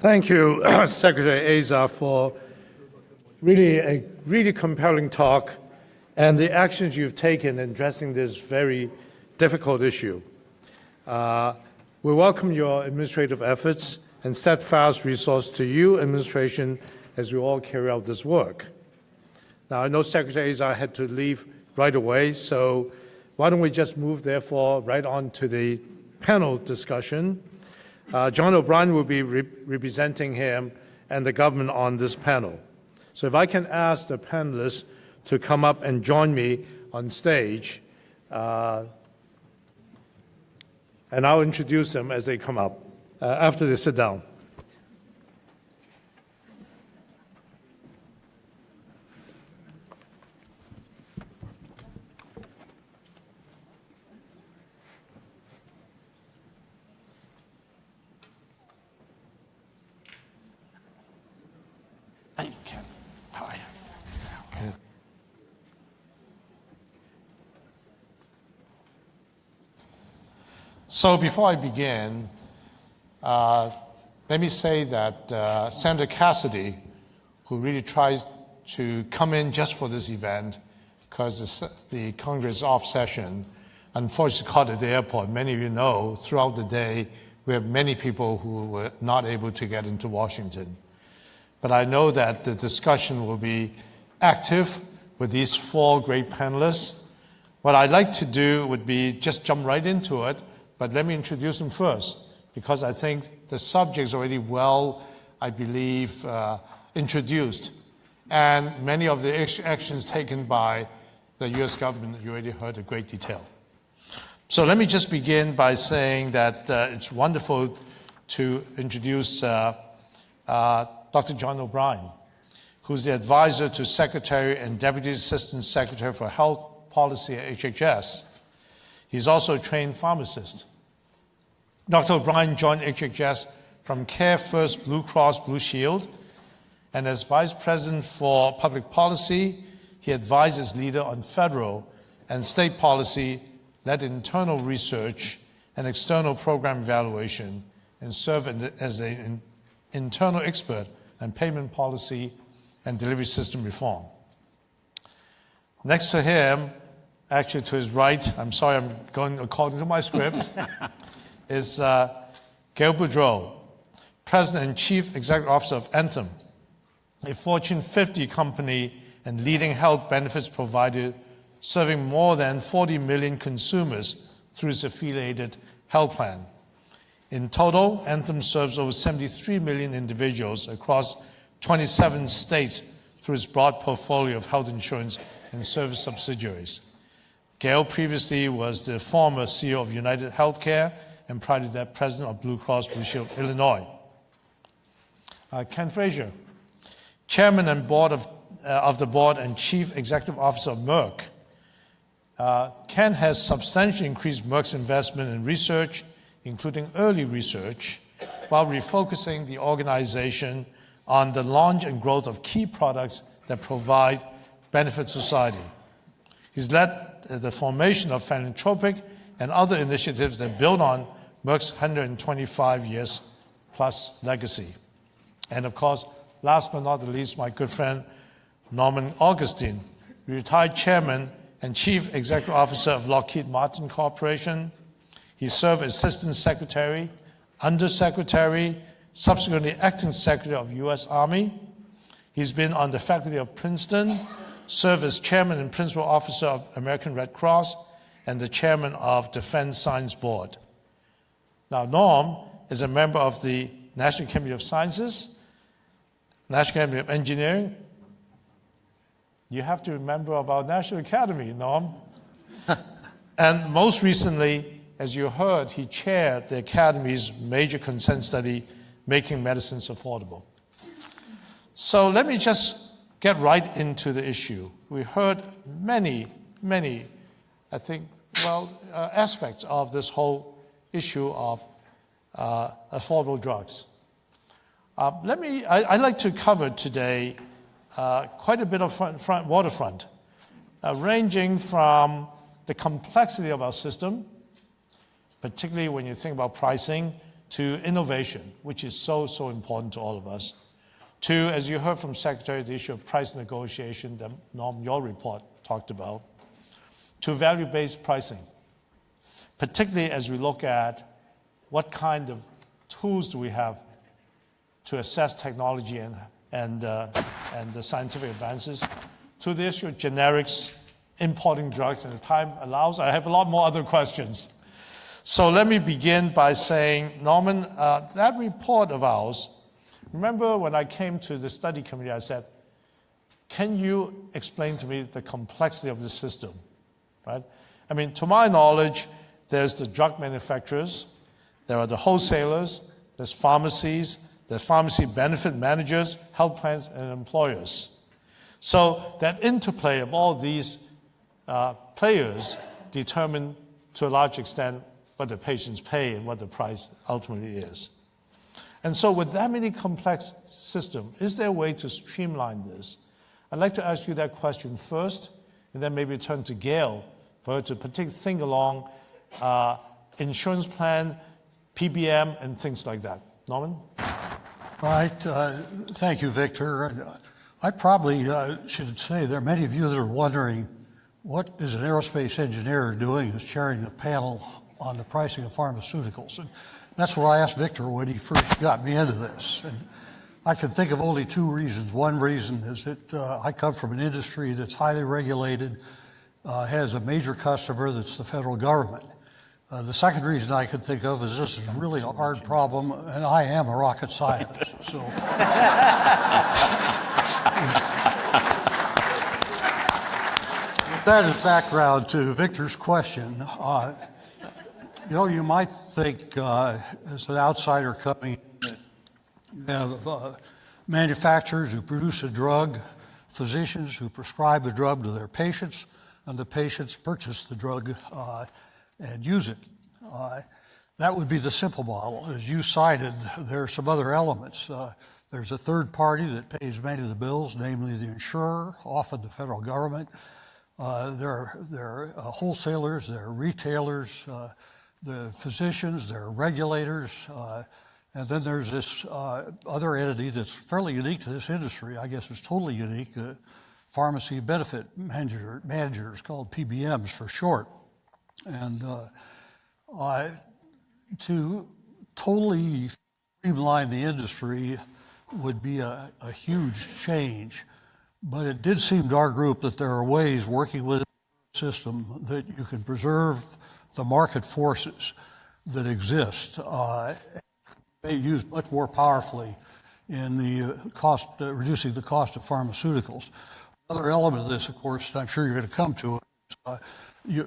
Thank you, Secretary Dzau, for a really compelling talk and the actions you've taken in addressing this very difficult issue. We welcome your administrative efforts and steadfast resource to you, administration, as we all carry out this work. Now, I know Secretary Dzau had to leave right away, so why don't we just move, therefore, right on to the panel discussion. John O'Brien will be representing him and the government on this panel. So if I can ask the panelists to come up and join me on stage, and I'll introduce them as they come up after they sit down. So before I begin, let me say that Senator Cassidy, who really tried to come in just for this event because the Congress is off session, unfortunately caught at the airport. Many of you know throughout the day we have many people who were not able to get into Washington. But I know that the discussion will be active with these four great panelists. What I'd like to do would be just jump right into it. But let me introduce them first, because I think the subject is already well, I believe, introduced. And many of the actions taken by the U.S. government, you already heard in great detail. So let me just begin by saying that it's wonderful to introduce Dr. John O'Brien, who's the advisor to Secretary and Deputy Assistant Secretary for Health Policy at HHS. He's also a trained pharmacist. Dr. O'Brien joined HHS from Care First Blue Cross Blue Shield, and as Vice President for Public Policy, he advises leader on federal and state policy, led internal research and external program evaluation, and served as an internal expert on payment policy and delivery system reform. Next to him, actually to his right, I'm sorry, I'm going according to my script, is Gail Boudreaux, President and Chief Executive Officer of Anthem, a Fortune 50 company and leading health benefits provider serving more than 40 million consumers through its affiliated health plan. In total, Anthem serves over 73 million individuals across 27 states through its broad portfolio of health insurance and service subsidiaries. Gail previously was the former CEO of United Healthcare and prior to that, President of Blue Cross Blue Shield, Illinois. Ken Frazier, Chairman and of the Board and Chief Executive Officer of Merck. Ken has substantially increased Merck's investment in research, including early research, while refocusing the organization on the launch and growth of key products that provide benefit society. He's led the formation of philanthropic and other initiatives that build on Merck's 125 years plus legacy. And of course, last but not the least, my good friend, Norman Augustine, retired Chairman and Chief Executive Officer of Lockheed Martin Corporation. He served as Assistant Secretary, Undersecretary, subsequently Acting Secretary of U.S. Army. He's been on the faculty of Princeton, served as Chairman and Principal Officer of American Red Cross, and the Chairman of Defense Science Board. Now, Norm is a member of the National Academy of Sciences, National Academy of Engineering. You have to remember about National Academy, Norm. And most recently, as you heard, he chaired the Academy's major consent study, Making Medicines Affordable. So let me just get right into the issue. We heard many, I think, aspects of this whole issue of affordable drugs. I'd like to cover today quite a bit of waterfront, ranging from the complexity of our system, particularly when you think about pricing, to innovation, which is so, so important to all of us, to, as you heard from Secretary, the issue of price negotiation that Norm, your report talked about, to value-based pricing, particularly as we look at what kind of tools do we have to assess technology and the scientific advances, to the issue of generics, importing drugs, and if time allows, I have a lot more other questions. So let me begin by saying, Norman, that report of ours, remember when I came to the study committee, I said, can you explain to me the complexity of the system, right? I mean, to my knowledge, there's the drug manufacturers, there are the wholesalers, there's pharmacies, there's pharmacy benefit managers, health plans, and employers. So that interplay of all these players determine to a large extent what the patients pay and what the price ultimately is. And so with that many complex system, is there a way to streamline this? I'd like to ask you that question first, and then maybe turn to Gail for her to particularly think along insurance plan, PBM, and things like that. Norman? Right. Thank you, Victor. I probably should say there are many of you that are wondering, what is an aerospace engineer doing as chairing the panel on the pricing of pharmaceuticals? And that's what I asked Victor when he first got me into this. And I can think of only two reasons. One reason is that I come from an industry that's highly regulated, has a major customer that's the federal government. The second reason I can think of is this is really a hard problem, and I am a rocket scientist. So, that is background to Victor's question. You know, you might think, as an outsider coming in, you have manufacturers who produce a drug, physicians who prescribe the drug to their patients, and the patients purchase the drug and use it. That would be the simple model. As you cited, there are some other elements. There's a third party that pays many of the bills, namely the insurer, often the federal government. There are wholesalers, there are retailers, the physicians, there are regulators, and then there's this other entity that's fairly unique to this industry. I guess it's totally unique, pharmacy benefit managers called PBMs for short. And to totally streamline the industry would be a huge change. But it did seem to our group that there are ways working with the system that you can preserve the market forces that exist, may used much more powerfully in the cost, reducing the cost of pharmaceuticals. Another element of this, of course, I'm sure you're going to come to it,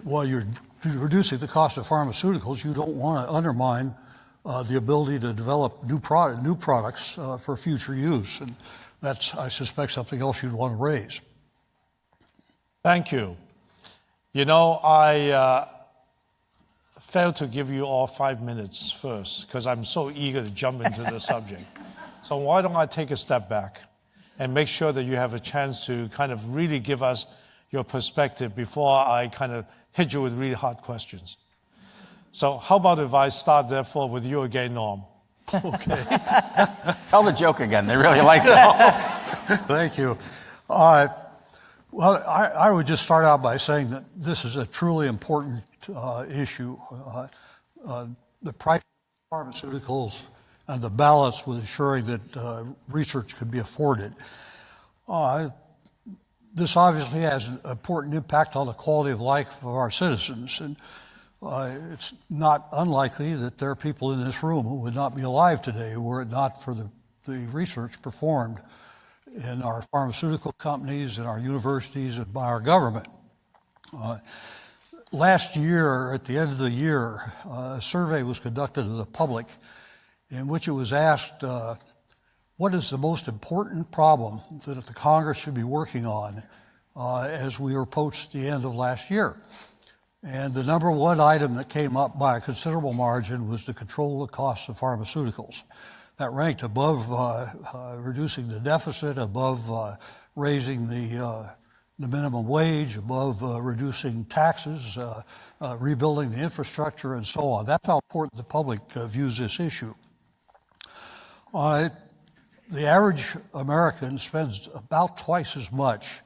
while you're reducing the cost of pharmaceuticals, you don't want to undermine the ability to develop new products for future use. And that's, I suspect, something else you'd want to raise. Thank you. You know, I failed to give you all 5 minutes first because I'm so eager to jump into the subject. So why don't I take a step back and make sure that you have a chance to kind of really give us your perspective before I kind of hit you with really hard questions. So how about if I start, therefore, with you again, Norm? Okay. Tell the joke again. They really like that. Thank you. Well, I would just start out by saying that this is a truly important issue. The price of pharmaceuticals and the balance with ensuring that research could be afforded. This obviously has an important impact on the quality of life of our citizens. And it's not unlikely that there are people in this room who would not be alive today were it not for the research performed in our pharmaceutical companies, in our universities, and by our government. Last year, at the end of the year, a survey was conducted of the public in which it was asked, what is the most important problem that the Congress should be working on as we approach the end of last year? And the number one item that came up by a considerable margin was to control the costs of pharmaceuticals. That ranked above reducing the deficit, above raising the the minimum wage, above reducing taxes, rebuilding the infrastructure, and so on. That's how important the public views this issue. The average American spends about twice as much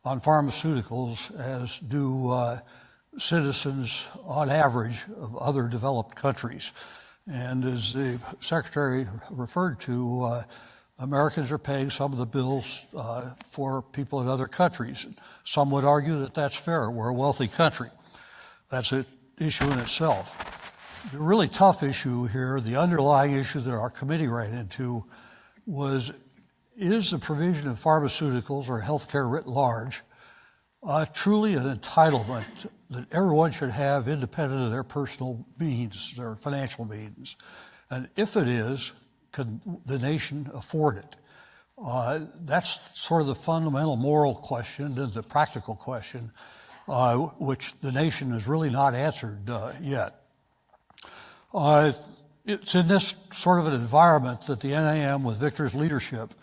on pharmaceuticals as do citizens on average of other developed countries. And as the Secretary referred to, Americans are paying some of the bills for people in other countries. Some would argue that that's fair. We're a wealthy country. That's an issue in itself. The really tough issue here, the underlying issue that our committee ran into, was, is the provision of pharmaceuticals or healthcare writ large truly an entitlement that everyone should have independent of their personal means, their financial means? And if it is, can the nation afford it? That's sort of the fundamental moral question and the practical question, which the nation has really not answered yet. It's in this sort of an environment that the NAM, with Victor's leadership,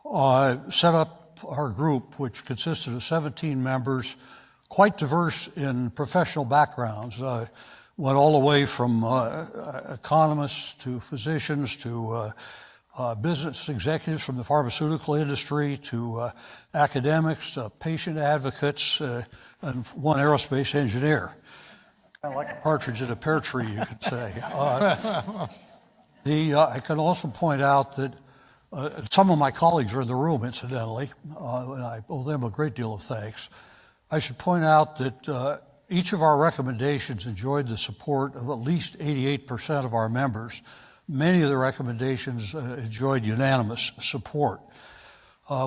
set up our group, which consisted of 17 members, quite diverse in professional backgrounds. Went all the way from economists to physicians to business executives from the pharmaceutical industry to academics, patient advocates, and one aerospace engineer. Kind of like a partridge in a pear tree, you could say. I can also point out that some of my colleagues are in the room, incidentally, and I owe them a great deal of thanks. I should point out that each of our recommendations enjoyed the support of at least 88% of our members. Many of the recommendations enjoyed unanimous support.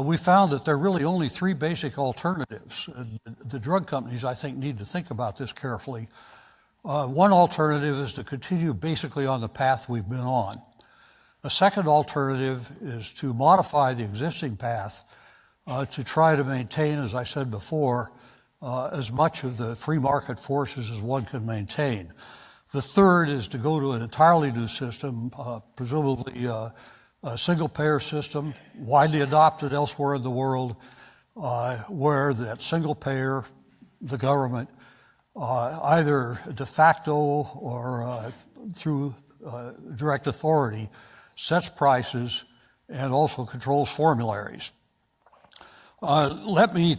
We found that there are really only three basic alternatives. The drug companies, I think, need to think about this carefully. One alternative is to continue basically on the path we've been on. A second alternative is to modify the existing path to try to maintain, as I said before, as much of the free market forces as one can maintain. The third is to go to an entirely new system, presumably a single-payer system, widely adopted elsewhere in the world, where that single payer, the government, either de facto or through direct authority, sets prices and also controls formularies. Let me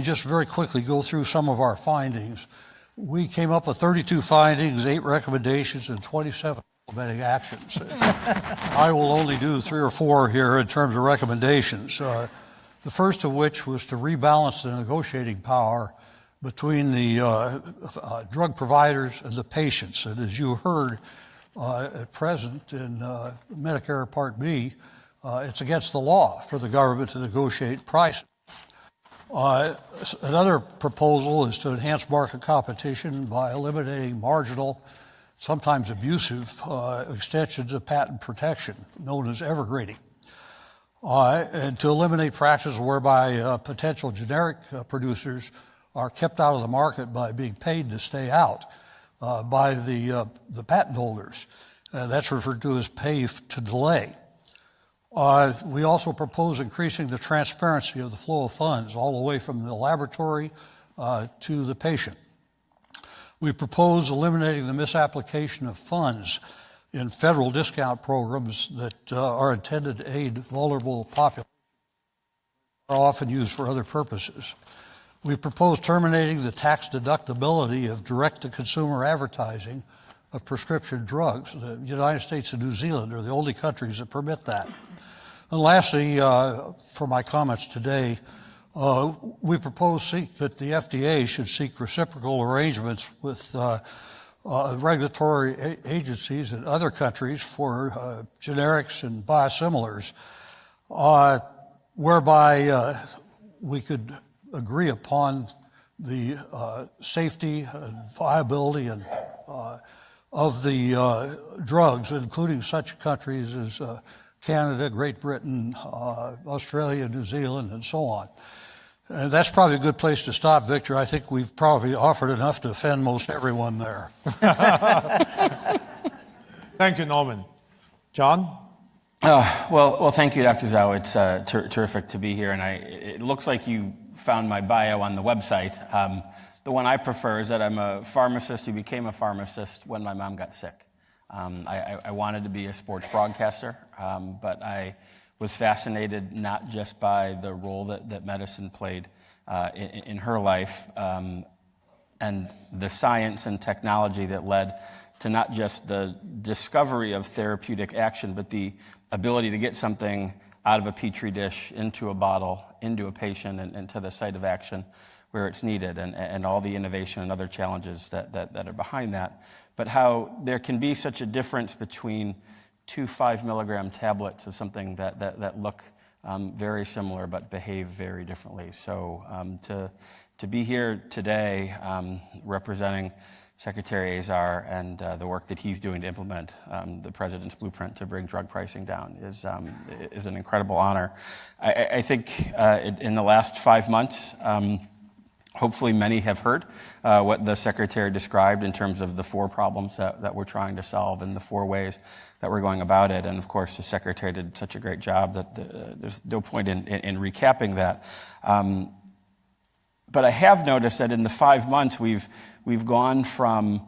just very quickly go through some of our findings. We came up with 32 findings, 8 recommendations, and 27 implementing actions. I will only do 3 or 4 here in terms of recommendations. The first of which was to rebalance the negotiating power between the drug providers and the patients. And as you heard, at present in Medicare Part B, it's against the law for the government to negotiate prices. Another proposal is to enhance market competition by eliminating marginal, sometimes abusive, extensions of patent protection, known as evergreening, and to eliminate practices whereby potential generic producers are kept out of the market by being paid to stay out by the patent holders. That's referred to as pay to delay. We also propose increasing the transparency of the flow of funds all the way from the laboratory to the patient. We propose eliminating the misapplication of funds in federal discount programs that are intended to aid vulnerable populations, are often used for other purposes. We propose terminating the tax deductibility of direct-to-consumer advertising of prescription drugs. The United States and New Zealand are the only countries that permit that. And lastly, for my comments today, we propose that the FDA should seek reciprocal arrangements with regulatory agencies in other countries for generics and biosimilars, whereby we could agree upon the safety and viability and of the drugs, including such countries as Canada, Great Britain, Australia, New Zealand, and so on. And that's probably a good place to stop, Victor. I think we've probably offered enough to offend most everyone there. Thank you, Norman. John? Well, thank you, Dr. Dzau. It's terrific to be here, and it looks like you found my bio on the website. The one I prefer is that I'm a pharmacist who became a pharmacist when my mom got sick. I wanted to be a sports broadcaster, but I was fascinated not just by the role that medicine played in her life, and the science and technology that led to not just the discovery of therapeutic action, but the ability to get something out of a petri dish into a bottle, into a patient, and to the site of action where it's needed, and all the innovation and other challenges that are behind that. But how there can be such a difference between 2 5-milligram tablets of something that look very similar but behave very differently. So to be here today representing Secretary Azar and the work that he's doing to implement the President's blueprint to bring drug pricing down is an incredible honor. I think in the last 5 months, hopefully many have heard what the Secretary described in terms of the 4 problems that we're trying to solve and the 4 ways that we're going about it. And of course, the Secretary did such a great job that there's no point in recapping that. But I have noticed that in the 5 months, we've gone from,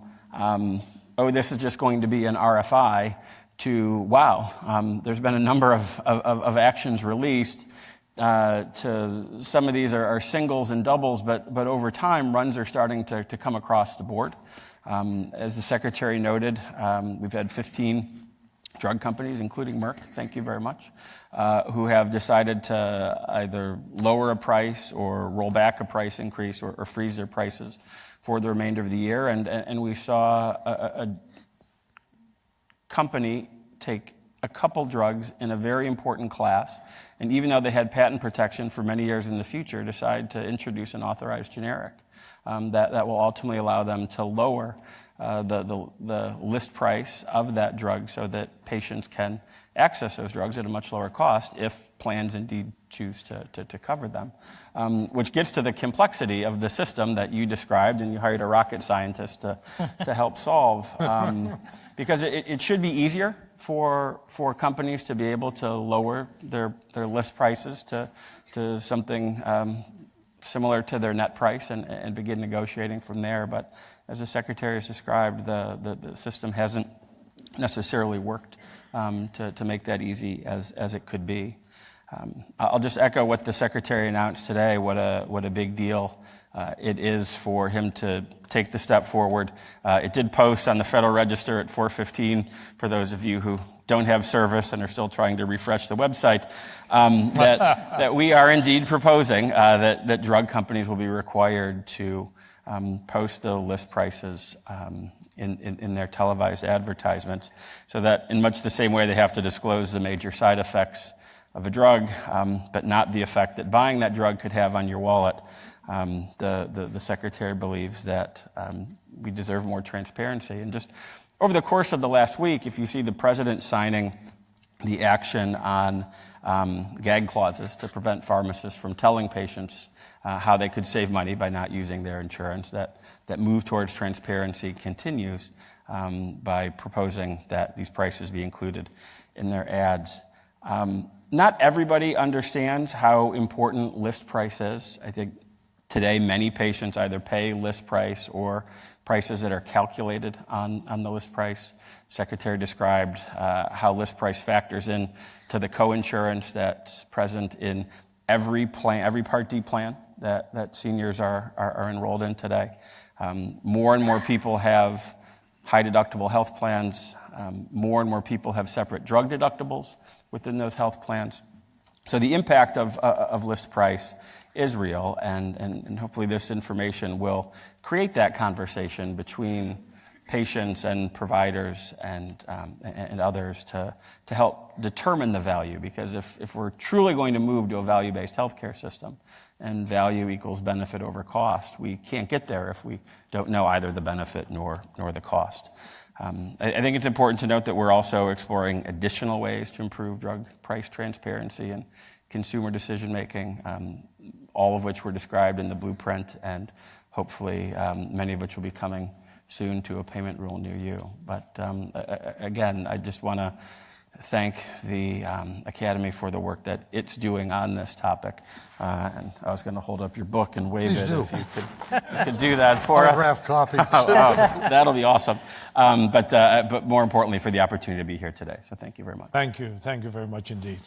this is just going to be an RFI, to, wow, there's been a number of actions released. To some of these are singles and doubles, but over time, runs are starting to come across the board. As the Secretary noted, we've had 15 drug companies, including Merck, thank you very much, who have decided to either lower a price or roll back a price increase or freeze their prices for the remainder of the year. And we saw a company take a couple drugs in a very important class, and even though they had patent protection for many years in the future, decide to introduce an authorized generic that will ultimately allow them to lower the list price of that drug so that patients can access those drugs at a much lower cost if plans indeed choose to cover them, which gets to the complexity of the system that you described, and you hired a rocket scientist to help solve, because it should be easier for companies to be able to lower their list prices to something similar to their net price and begin negotiating from there. But as the Secretary has described, the system hasn't necessarily worked to make that easy as it could be. I'll just echo what the Secretary announced today, what a big deal it is for him to take the step forward. It did post on the Federal Register at 4:15, for those of you who don't have service and are still trying to refresh the website, that we are indeed proposing that drug companies will be required to post the list prices in their televised advertisements, so that in much the same way they have to disclose the major side effects of a drug, but not the effect that buying that drug could have on your wallet. The Secretary believes that we deserve more transparency. And just over the course of the last week, if you see the President signing the action on gag clauses to prevent pharmacists from telling patients how they could save money by not using their insurance, that move towards transparency continues by proposing that these prices be included in their ads. Not everybody understands how important list price is. I think today many patients either pay list price or prices that are calculated on the list price. Secretary described how list price factors in to the co-insurance that's present in every plan, every Part D plan that seniors are enrolled in today. More and more people have high deductible health plans. More and more people have separate drug deductibles within those health plans. So the impact of list price is real, and hopefully this information will create that conversation between patients and providers and others to help determine the value. Because if we're truly going to move to a value-based healthcare system and value equals benefit over cost, we can't get there if we don't know either the benefit nor the cost. I think it's important to note that we're also exploring additional ways to improve drug price transparency and consumer decision-making, all of which were described in the blueprint, and hopefully many of which will be coming soon to a payment rule near you. But again, I just want to thank the Academy for the work that it's doing on this topic. And I was going to hold up your book and wave Please it do. if you could do that for us. Autographed copies. That'll be awesome. But more importantly, for the opportunity to be here today. So thank you very much. Thank you very much indeed.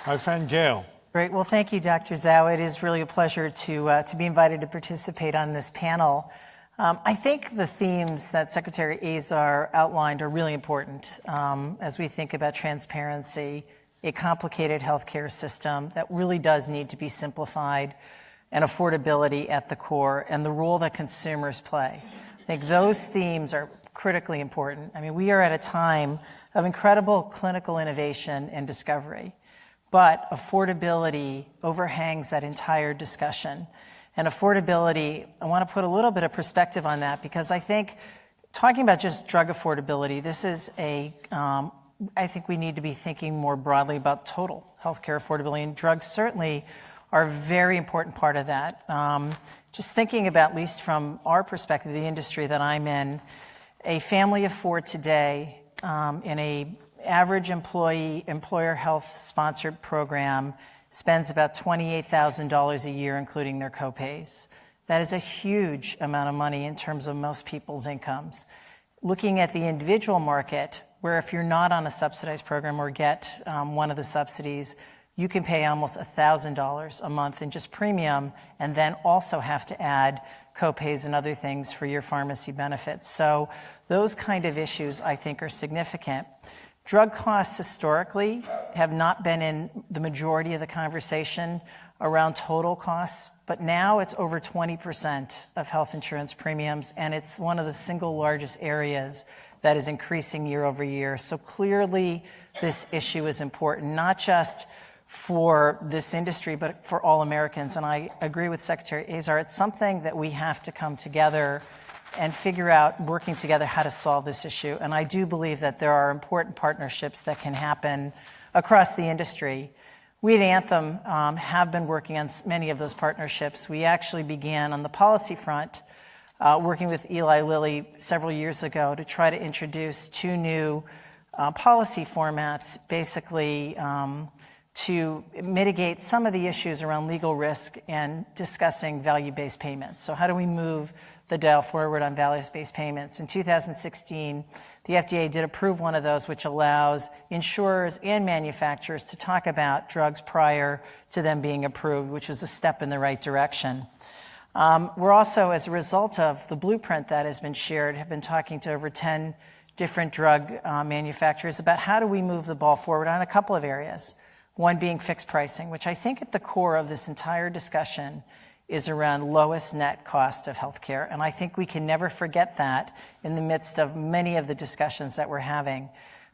My friend Gail. Great. Well, thank you, Dr. Dzau. It is really a pleasure to be invited to participate on this panel. I think the themes that Secretary Azar outlined are really important as we think about transparency, a complicated healthcare system that really does need to be simplified, and affordability at the core, and the role that consumers play. I think those themes are critically important. I mean, we are at a time of incredible clinical innovation and discovery, but affordability overhangs that entire discussion. And affordability, I want to put a little bit of perspective on that because I think talking about just drug affordability, this is I think we need to be thinking more broadly about total healthcare affordability, and drugs certainly are a very important part of that. Just thinking about, at least from our perspective, the industry that I'm in, a family of four today in a average employer health sponsored program spends about $28,000 a year, including their copays. That is a huge amount of money in terms of most people's incomes. Looking at the individual market, where if you're not on a subsidized program or get one of the subsidies, you can pay almost $1,000 a month in just premium, and then also have to add copays and other things for your pharmacy benefits. So those kind of issues, I think, are significant. Drug costs historically have not been in the majority of the conversation around total costs, but now it's over 20% of health insurance premiums, and it's one of the single largest areas that is increasing year over year. So clearly this issue is important, not just for this industry, but for all Americans. And I agree with Secretary Azar, it's something that we have to come together and figure out, working together, how to solve this issue. And I do believe that there are important partnerships that can happen across the industry. We at Anthem have been working on many of those partnerships. We actually began on the policy front working with Eli Lilly several years ago to try to introduce two new policy formats, basically to mitigate some of the issues around legal risk and discussing value-based payments. So how do we move the dial forward on value-based payments? In 2016, the FDA did approve one of those, which allows insurers and manufacturers to talk about drugs prior to them being approved, which was a step in the right direction. We're also, as a result of the blueprint that has been shared, have been talking to over 10 different drug manufacturers about how do we move the ball forward on a couple of areas. One being fixed pricing, which I think at the core of this entire discussion is around lowest net cost of healthcare. And I think we can never forget that in the midst of many of the discussions that we're having.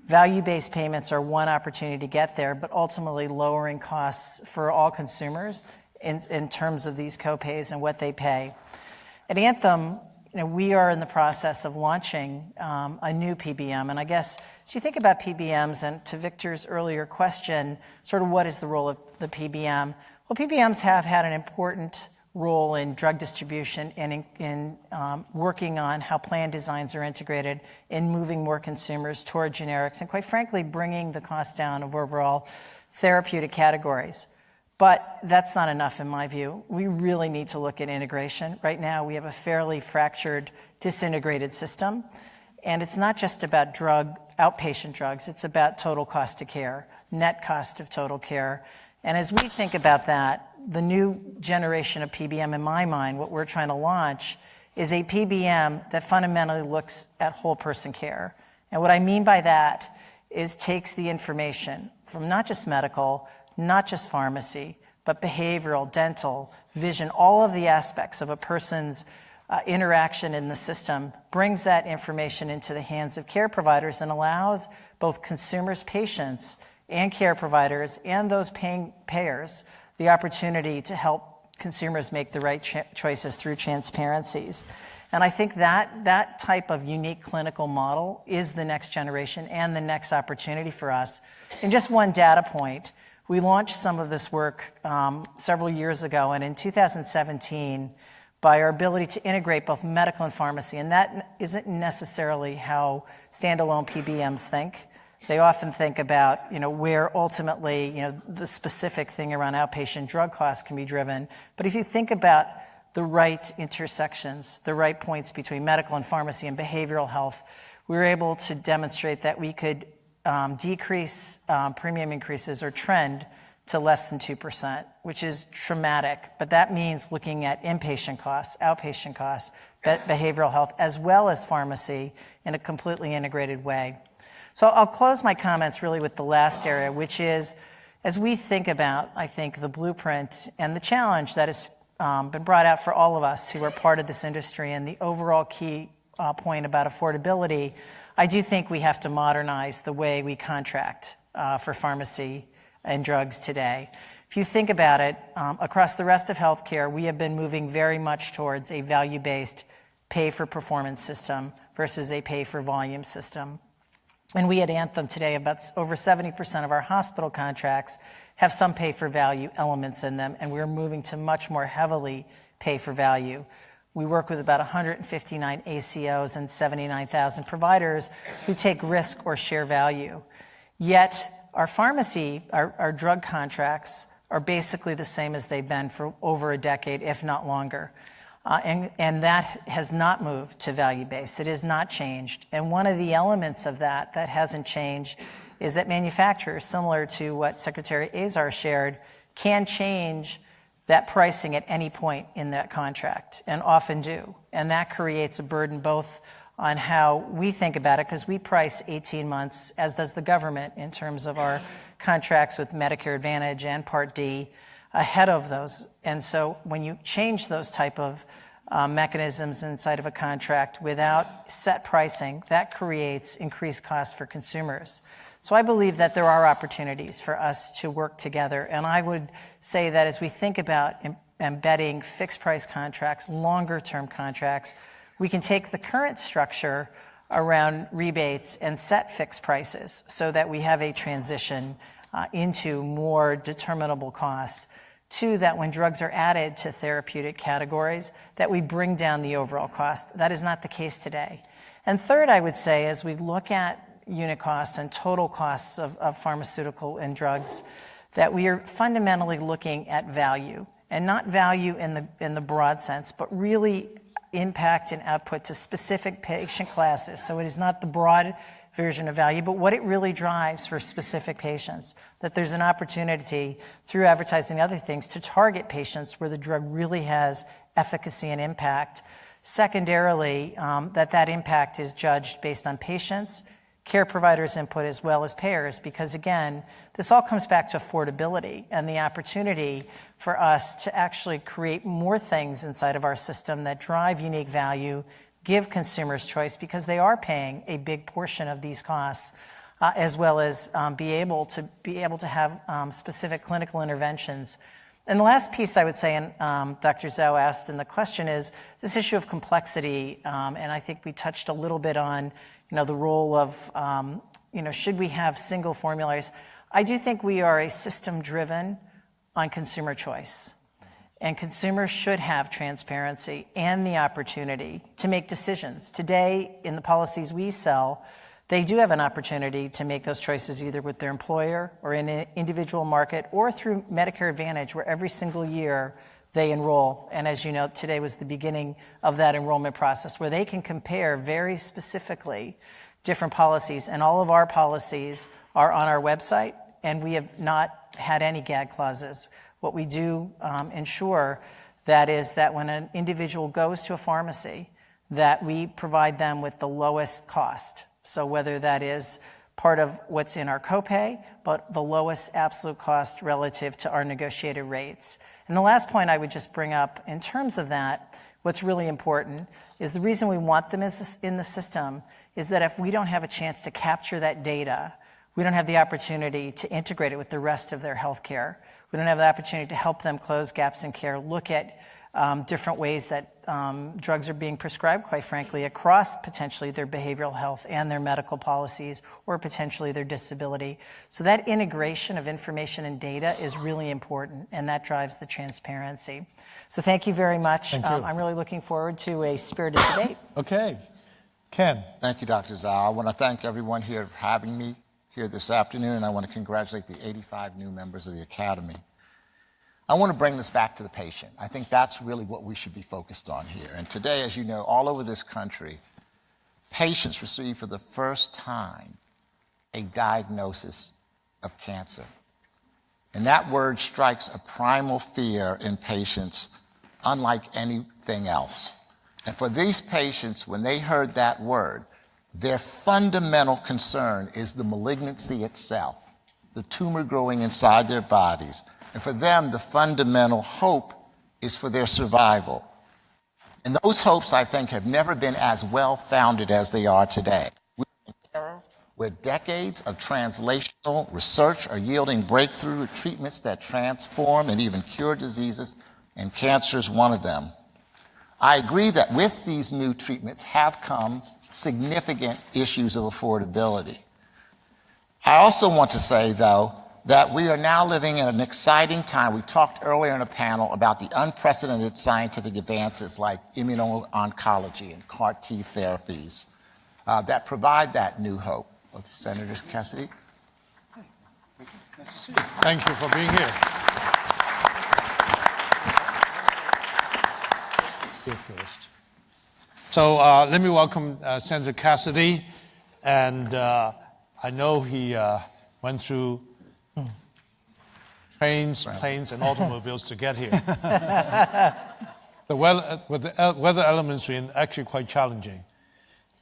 Value-based payments are one opportunity to get there, but ultimately lowering costs for all consumers in terms of these copays and what they pay. At Anthem, we are in the process of launching a new PBM. And I guess as you think about PBMs, and to Victor's earlier question, sort of what is the role of the PBM? Well, PBMs have had an important role in drug distribution and in working on how plan designs are integrated in moving more consumers toward generics and, quite frankly, bringing the cost down of overall therapeutic categories. But that's not enough in my view. We really need to look at integration. Right now we have a fairly fractured, disintegrated system. And it's not just about outpatient drugs, it's about total cost of care, net cost of total care. And as we think about that, the new generation of PBM, in my mind, what we're trying to launch is a PBM that fundamentally looks at whole person care. And what I mean by that is takes the information from not just medical, not just pharmacy, but behavioral, dental, vision, all of the aspects of a person's interaction in the system, brings that information into the hands of care providers and allows both consumers, patients, and care providers, and those payers, the opportunity to help consumers make the right choices through transparencies. And I think that type of unique clinical model is the next generation and the next opportunity for us. And just one data point, we launched some of this work several years ago, and in 2017, by our ability to integrate both medical and pharmacy. And that isn't necessarily how standalone PBMs think. They often think about, where ultimately, the specific thing around outpatient drug costs can be driven. But if you think about the right intersections, the right points between medical and pharmacy and behavioral health, we were able to demonstrate that we could decrease premium increases or trend to less than 2%, which is traumatic. But that means looking at inpatient costs, outpatient costs, behavioral health, as well as pharmacy in a completely integrated way. So I'll close my comments really with the last area, which is, as we think about, I think, the blueprint and the challenge that has been brought out for all of us who are part of this industry and the overall key point about affordability, I do think we have to modernize the way we contract for pharmacy and drugs today. If you think about it, across the rest of healthcare, we have been moving very much towards a value-based pay-for-performance system versus a pay-for-volume system. And we at Anthem today, about over 70% of our hospital contracts have some pay-for-value elements in them, and we're moving to much more heavily pay-for-value. We work with about 159 ACOs and 79,000 providers who take risk or share value. Yet, our pharmacy, our drug contracts are basically the same as they've been for over a decade, if not longer. And that has not moved to value-based. It has not changed. And one of the elements of that hasn't changed is that manufacturers, similar to what Secretary Azar shared, can change that pricing at any point in that contract, and often do. And that creates a burden both on how we think about it, because we price 18 months, as does the government, in terms of our contracts with Medicare Advantage and Part D, ahead of those. And so when you change those type of mechanisms inside of a contract without set pricing, that creates increased costs for consumers. So I believe that there are opportunities for us to work together. And I would say that as we think about embedding fixed price contracts, longer term contracts, we can take the current structure around rebates and set fixed prices so that we have a transition into more determinable costs. Two, that when drugs are added to therapeutic categories, that we bring down the overall cost. That is not the case today. And third, I would say, as we look at unit costs and total costs of pharmaceutical and drugs, that we are fundamentally looking at value, and not value in the broad sense, but really impact and output to specific patient classes. So it is not the broad version of value, but what it really drives for specific patients, that there's an opportunity through advertising and other things to target patients where the drug really has efficacy and impact. Secondarily, that impact is judged based on patients, care providers' input, as well as payers, because again, this all comes back to affordability and the opportunity for us to actually create more things inside of our system that drive unique value, give consumers choice, because they are paying a big portion of these costs, as well as be able to have specific clinical interventions. And the last piece I would say, and Dr. Dzau asked in the question, is this issue of complexity, and I think we touched a little bit on the role of, should we have single formularies? I do think we are a system driven on consumer choice. And consumers should have transparency and the opportunity to make decisions. Today, in the policies we sell, they do have an opportunity to make those choices either with their employer or in an individual market or through Medicare Advantage, where every single year they enroll. And as you know, today was the beginning of that enrollment process where they can compare very specifically different policies. And all of our policies are on our website, and we have not had any gag clauses. What we do ensure that is that when an individual goes to a pharmacy, that we provide them with the lowest cost. So whether that is part of what's in our copay, but the lowest absolute cost relative to our negotiated rates. And the last point I would just bring up in terms of that, what's really important is the reason we want them in the system is that if we don't have a chance to capture that data, we don't have the opportunity to integrate it with the rest of their health care. We don't have the opportunity to help them close gaps in care, look at different ways that drugs are being prescribed, quite frankly, across potentially their behavioral health and their medical policies, or potentially their disability. So that integration of information and data is really important, and that drives the transparency. So thank you very much. Thank you. I'm really looking forward to a spirited debate. Okay. Ken. Thank you, Dr. Dzau. I want to thank everyone here for having me here this afternoon, and I want to congratulate the 85 new members of the Academy. I want to bring this back to the patient. I think that's really what we should be focused on here. And today, as you know, all over this country, patients receive for the first time a diagnosis of cancer. And that word strikes a primal fear in patients unlike anything else. And for these patients, when they heard that word, their fundamental concern is the malignancy itself, the tumor growing inside their bodies. And for them, the fundamental hope is for their survival. And those hopes, I think, have never been as well-founded as they are today. We're in an era where decades of translational research are yielding breakthrough treatments that transform and even cure diseases, and cancer is one of them. I agree that with these new treatments have come significant issues of affordability. I also want to say, though, that we are now living in an exciting time. We talked earlier in a panel about the unprecedented scientific advances like immuno-oncology and CAR T therapies that provide that new hope. Senator Cassidy. Thank you for being here. Here first. So let me welcome Senator Cassidy. And I know he went through trains, planes, and automobiles to get here. The weather elements were actually quite challenging.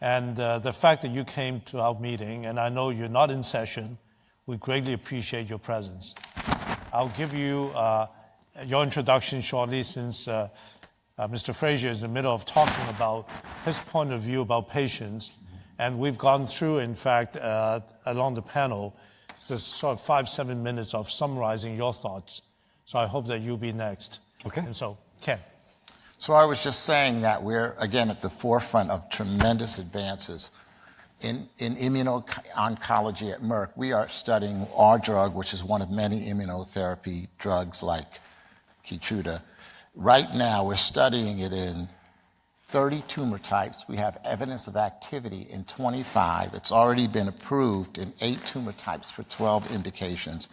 And the fact that you came to our meeting, and I know you're not in session, we greatly appreciate your presence. I'll give you your introduction shortly, since Mr. Frazier is in the middle of talking about his point of view about patients. And we've gone through, in fact, along the panel, this sort of 5-7 minutes of summarizing your thoughts. So I hope that you'll be next. Okay. And so, Ken. So I was just saying that we're, again, at the forefront of tremendous advances in immuno-oncology at Merck. We are studying our drug, which is one of many immunotherapy drugs like Keytruda. Right now, we're studying it in 30 tumor types. We have evidence of activity in 25. It's already been approved in 8 tumor types for 12 indications.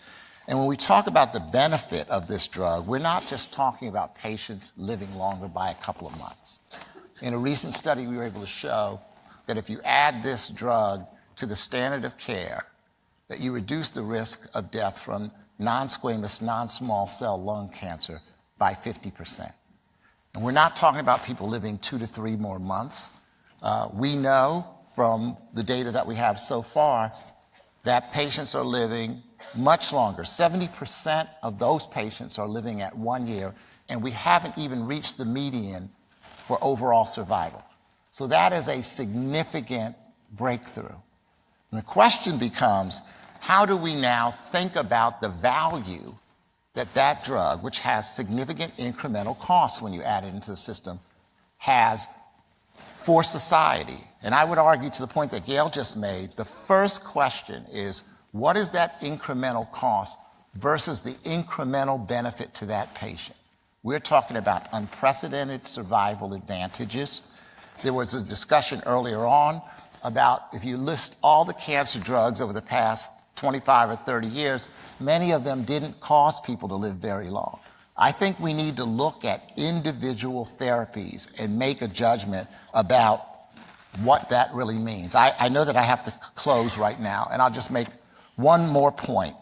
And when we talk about the benefit of this drug, we're not just talking about patients living longer by a couple of months. In a recent study, we were able to show that if you add this drug to the standard of care, that you reduce the risk of death from non-squamous, non-small cell lung cancer by 50%. And we're not talking about people living 2 to 3 more months. We know from the data that we have so far that patients are living much longer. 70% of those patients are living at 1 year, and we haven't even reached the median for overall survival. So that is a significant breakthrough. And the question becomes, how do we now think about the value that drug, which has significant incremental costs when you add it into the system, has for society? And I would argue, to the point that Gail just made, the first question is, what is that incremental cost versus the incremental benefit to that patient? We're talking about unprecedented survival advantages. There was a discussion earlier on about, if you list all the cancer drugs over the past 25 or 30 years, many of them didn't cause people to live very long. I think we need to look at individual therapies and make a judgment about what that really means. I know that I have to close right now, and I'll just make one more point.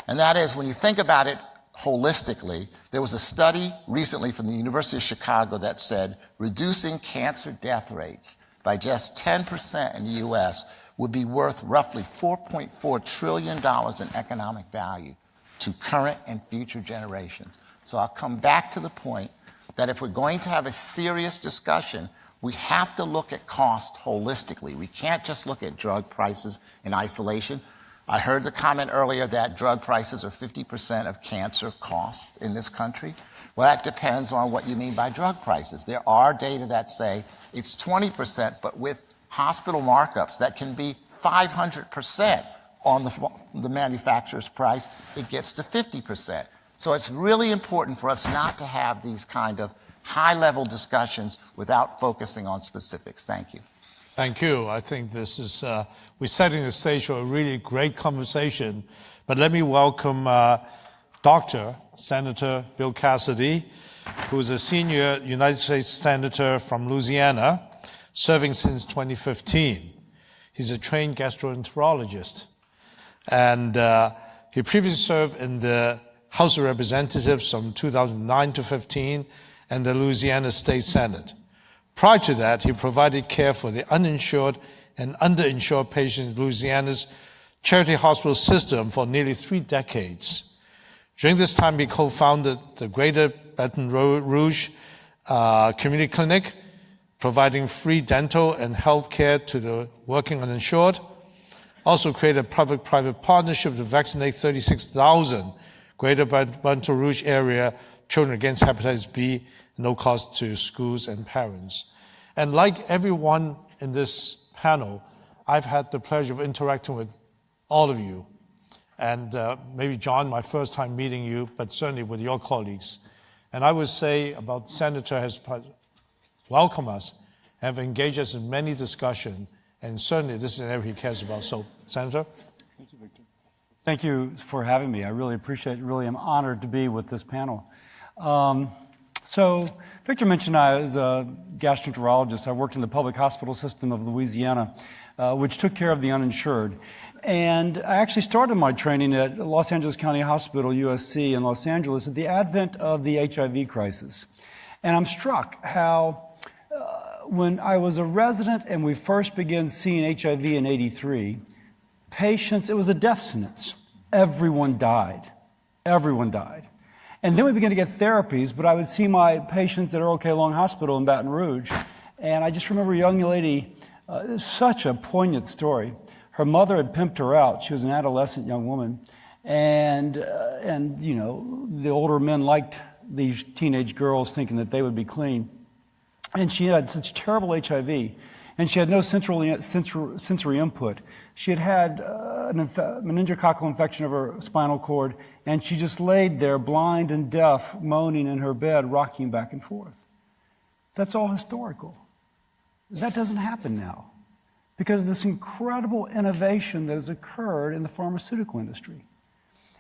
And that is, when you think about it holistically, there was a study recently from the University of Chicago that said reducing cancer death rates by just 10% in the US would be worth roughly $4.4 trillion in economic value to current and future generations. So I'll come back to the point that if we're going to have a serious discussion, we have to look at cost holistically. We can't just look at drug prices in isolation. I heard the comment earlier that drug prices are 50% of cancer costs in this country. Well, that depends on what you mean by drug prices. There are data that say it's 20%, but with hospital markups that can be 500% on the manufacturer's price, it gets to 50%. So it's really important for us not to have these kind of high-level discussions without focusing on specifics. Thank you. Thank you. I think this is, we're setting the stage for a really great conversation. But let me welcome Dr. Senator Bill Cassidy, who is a senior United States Senator from Louisiana, serving since 2015. He's a trained gastroenterologist. And he previously served in the House of Representatives from 2009 to 15 and the Louisiana State Senate. Prior to that, he provided care for the uninsured and underinsured patients in Louisiana's charity hospital system for nearly 3 decades. During this time, he co-founded the Greater Baton Rouge Community Clinic, providing free dental and health care to the working uninsured. Also created a public-private partnership to vaccinate 36,000 Greater Baton Rouge area children against hepatitis B, no cost to schools and parents. And like everyone in this panel, I've had the pleasure of interacting with all of you. And maybe John, my first time meeting you, but certainly with your colleagues. And I would say about Senator has welcomed us, have engaged us in many discussions, and certainly this is an area he cares about. So, Senator? Thank you, Victor. Thank you for having me. I really appreciate it. Really am honored to be with this panel. So, Victor mentioned I was a gastroenterologist. I worked in the public hospital system of Louisiana, which took care of the uninsured. And I actually started my training at Los Angeles County Hospital, USC, in Los Angeles at the advent of the HIV crisis. And I'm struck how when I was a resident and we first began seeing HIV in '83, patients, it was a death sentence. Everyone died. Everyone died. And then we began to get therapies, but I would see my patients at OK Long Hospital in Baton Rouge, and I just remember a young lady, such a poignant story. Her mother had pimped her out. She was an adolescent young woman, and you know, the older men liked these teenage girls thinking that they would be clean. And she had such terrible HIV, and she had no sensory input. She had meningococcal infection of her spinal cord, and she just laid there blind and deaf, moaning in her bed, rocking back and forth. That's all historical. That doesn't happen now because of this incredible innovation that has occurred in the pharmaceutical industry.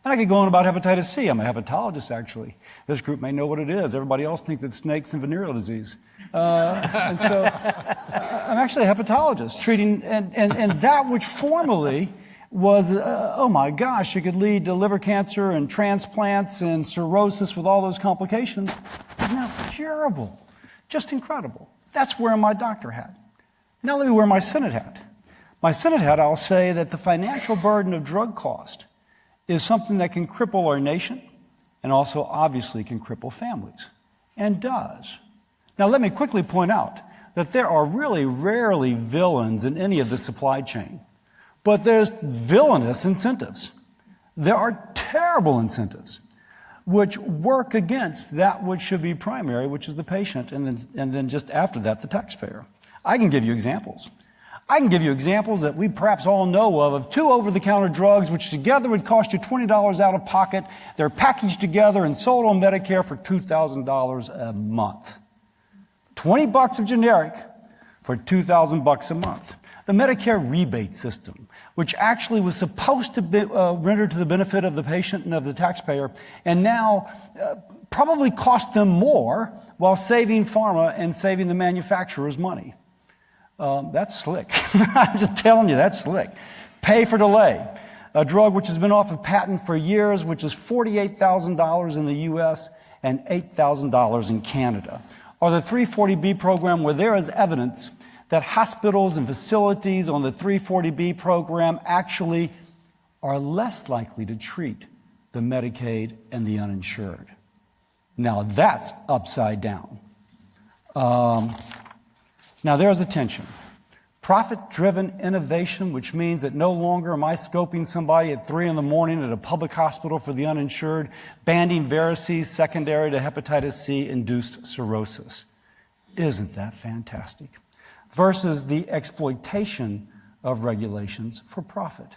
And I could go on about hepatitis C. I'm a hepatologist, actually. This group may know what it is. Everybody else thinks it's snakes and venereal disease. And so I'm actually a hepatologist, treating, and that which formerly was, oh my gosh, it could lead to liver cancer and transplants and cirrhosis with all those complications, is now curable. Just incredible. That's wearing my doctor hat. Now let me wear my Senate hat. My Senate hat, I'll say that the financial burden of drug cost is something that can cripple our nation and also obviously can cripple families, and does. Now let me quickly point out that there are really rarely villains in any of the supply chain, but there's villainous incentives. There are terrible incentives which work against that which should be primary, which is the patient, and then just after that, the taxpayer. I can give you examples. I can give you examples that we perhaps all know of 2 over-the-counter drugs which together would cost you $20 out of pocket. They're packaged together and sold on Medicare for $2,000 a month. $20 of generic for $2,000 a month. The Medicare rebate system, which actually was supposed to be rendered to the benefit of the patient and of the taxpayer, and now probably cost them more while saving pharma and saving the manufacturers money. That's slick. I'm just telling you, that's slick. Pay for delay, a drug which has been off of patent for years, which is $48,000 in the US and $8,000 in Canada. Or the 340B program, where there is evidence that hospitals and facilities on the 340B program actually are less likely to treat the Medicaid and the uninsured. Now that's upside down. Now there's a tension. Profit-driven innovation, which means that no longer am I scoping somebody at 3 a.m. at a public hospital for the uninsured, banding varices secondary to hepatitis C-induced cirrhosis. Isn't that fantastic? Versus the exploitation of regulations for profit.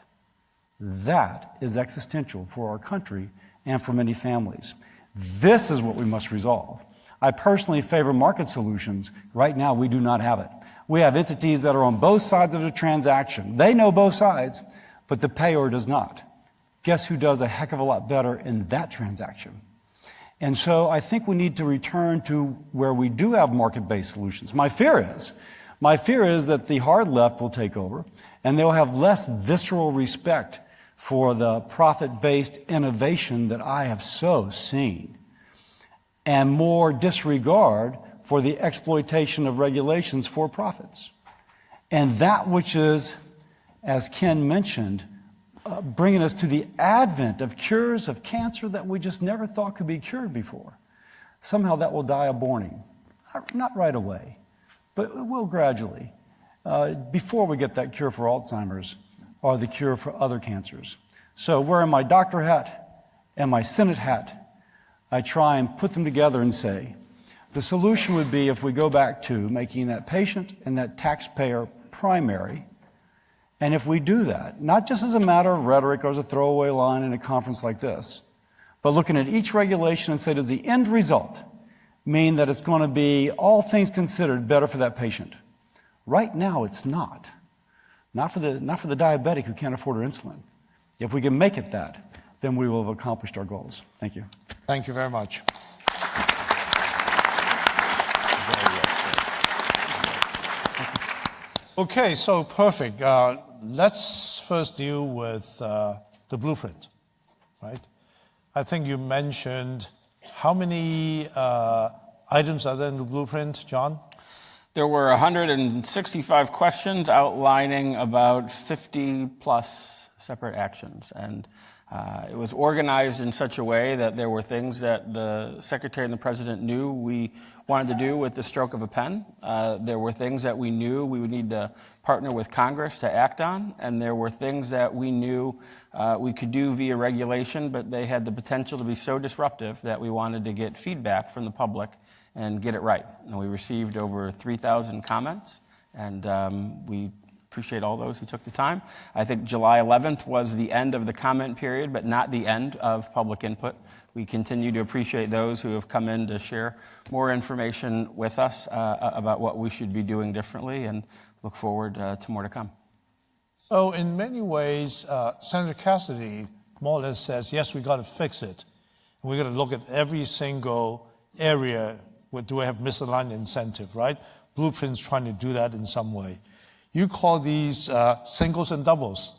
That is existential for our country and for many families. This is what we must resolve. I personally favor market solutions. Right now, we do not have it. We have entities that are on both sides of the transaction. They know both sides, but the payer does not. Guess who does a heck of a lot better in that transaction? And so I think we need to return to where we do have market-based solutions. My fear is that the hard left will take over, and they'll have less visceral respect for the profit-based innovation that I have so seen, and more disregard for the exploitation of regulations for profits. And that which is, as Ken mentioned, bringing us to the advent of cures of cancer that we just never thought could be cured before. Somehow that will die a borning. Not right away, but it will gradually, before we get that cure for Alzheimer's or the cure for other cancers. So wearing my doctor hat and my Senate hat, I try and put them together and say, the solution would be if we go back to making that patient and that taxpayer primary. And if we do that, not just as a matter of rhetoric or as a throwaway line in a conference like this, but looking at each regulation and say, does the end result mean that it's going to be, all things considered, better for that patient? Right now, it's not. Not for the diabetic who can't afford her insulin. If we can make it that, then we will have accomplished our goals. Thank you. Thank you very much. Okay, so perfect. Let's first deal with the blueprint, right? I think you mentioned how many items are there in the blueprint, John? There were 165 questions outlining about 50 plus separate actions. And it was organized in such a way that there were things that the Secretary and the President knew we wanted to do with the stroke of a pen. There were things that we knew we would need to partner with Congress to act on. And there were things that we knew we could do via regulation, but they had the potential to be so disruptive that we wanted to get feedback from the public and get it right. And we received over 3,000 comments, and we appreciate all those who took the time. I think July 11th was the end of the comment period, but not the end of public input. We continue to appreciate those who have come in to share more information with us about what we should be doing differently, and look forward to more to come. So in many ways, Senator Cassidy more or less says, yes, we got to fix it. And we got to look at every single area where do we have misaligned incentive, right? Blueprint's trying to do that in some way. You call these singles and doubles,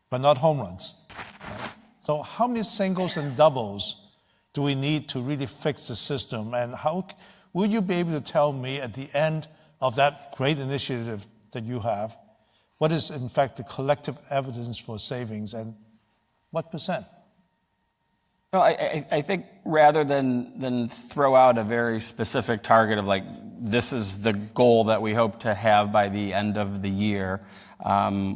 but not home runs. Right? So how many singles and doubles do we need to really fix the system? And how would you be able to tell me at the end of that great initiative that you have, what is in fact the collective evidence for savings and what percent? Well, I think rather than throw out a very specific target of like, this is the goal that we hope to have by the end of the year,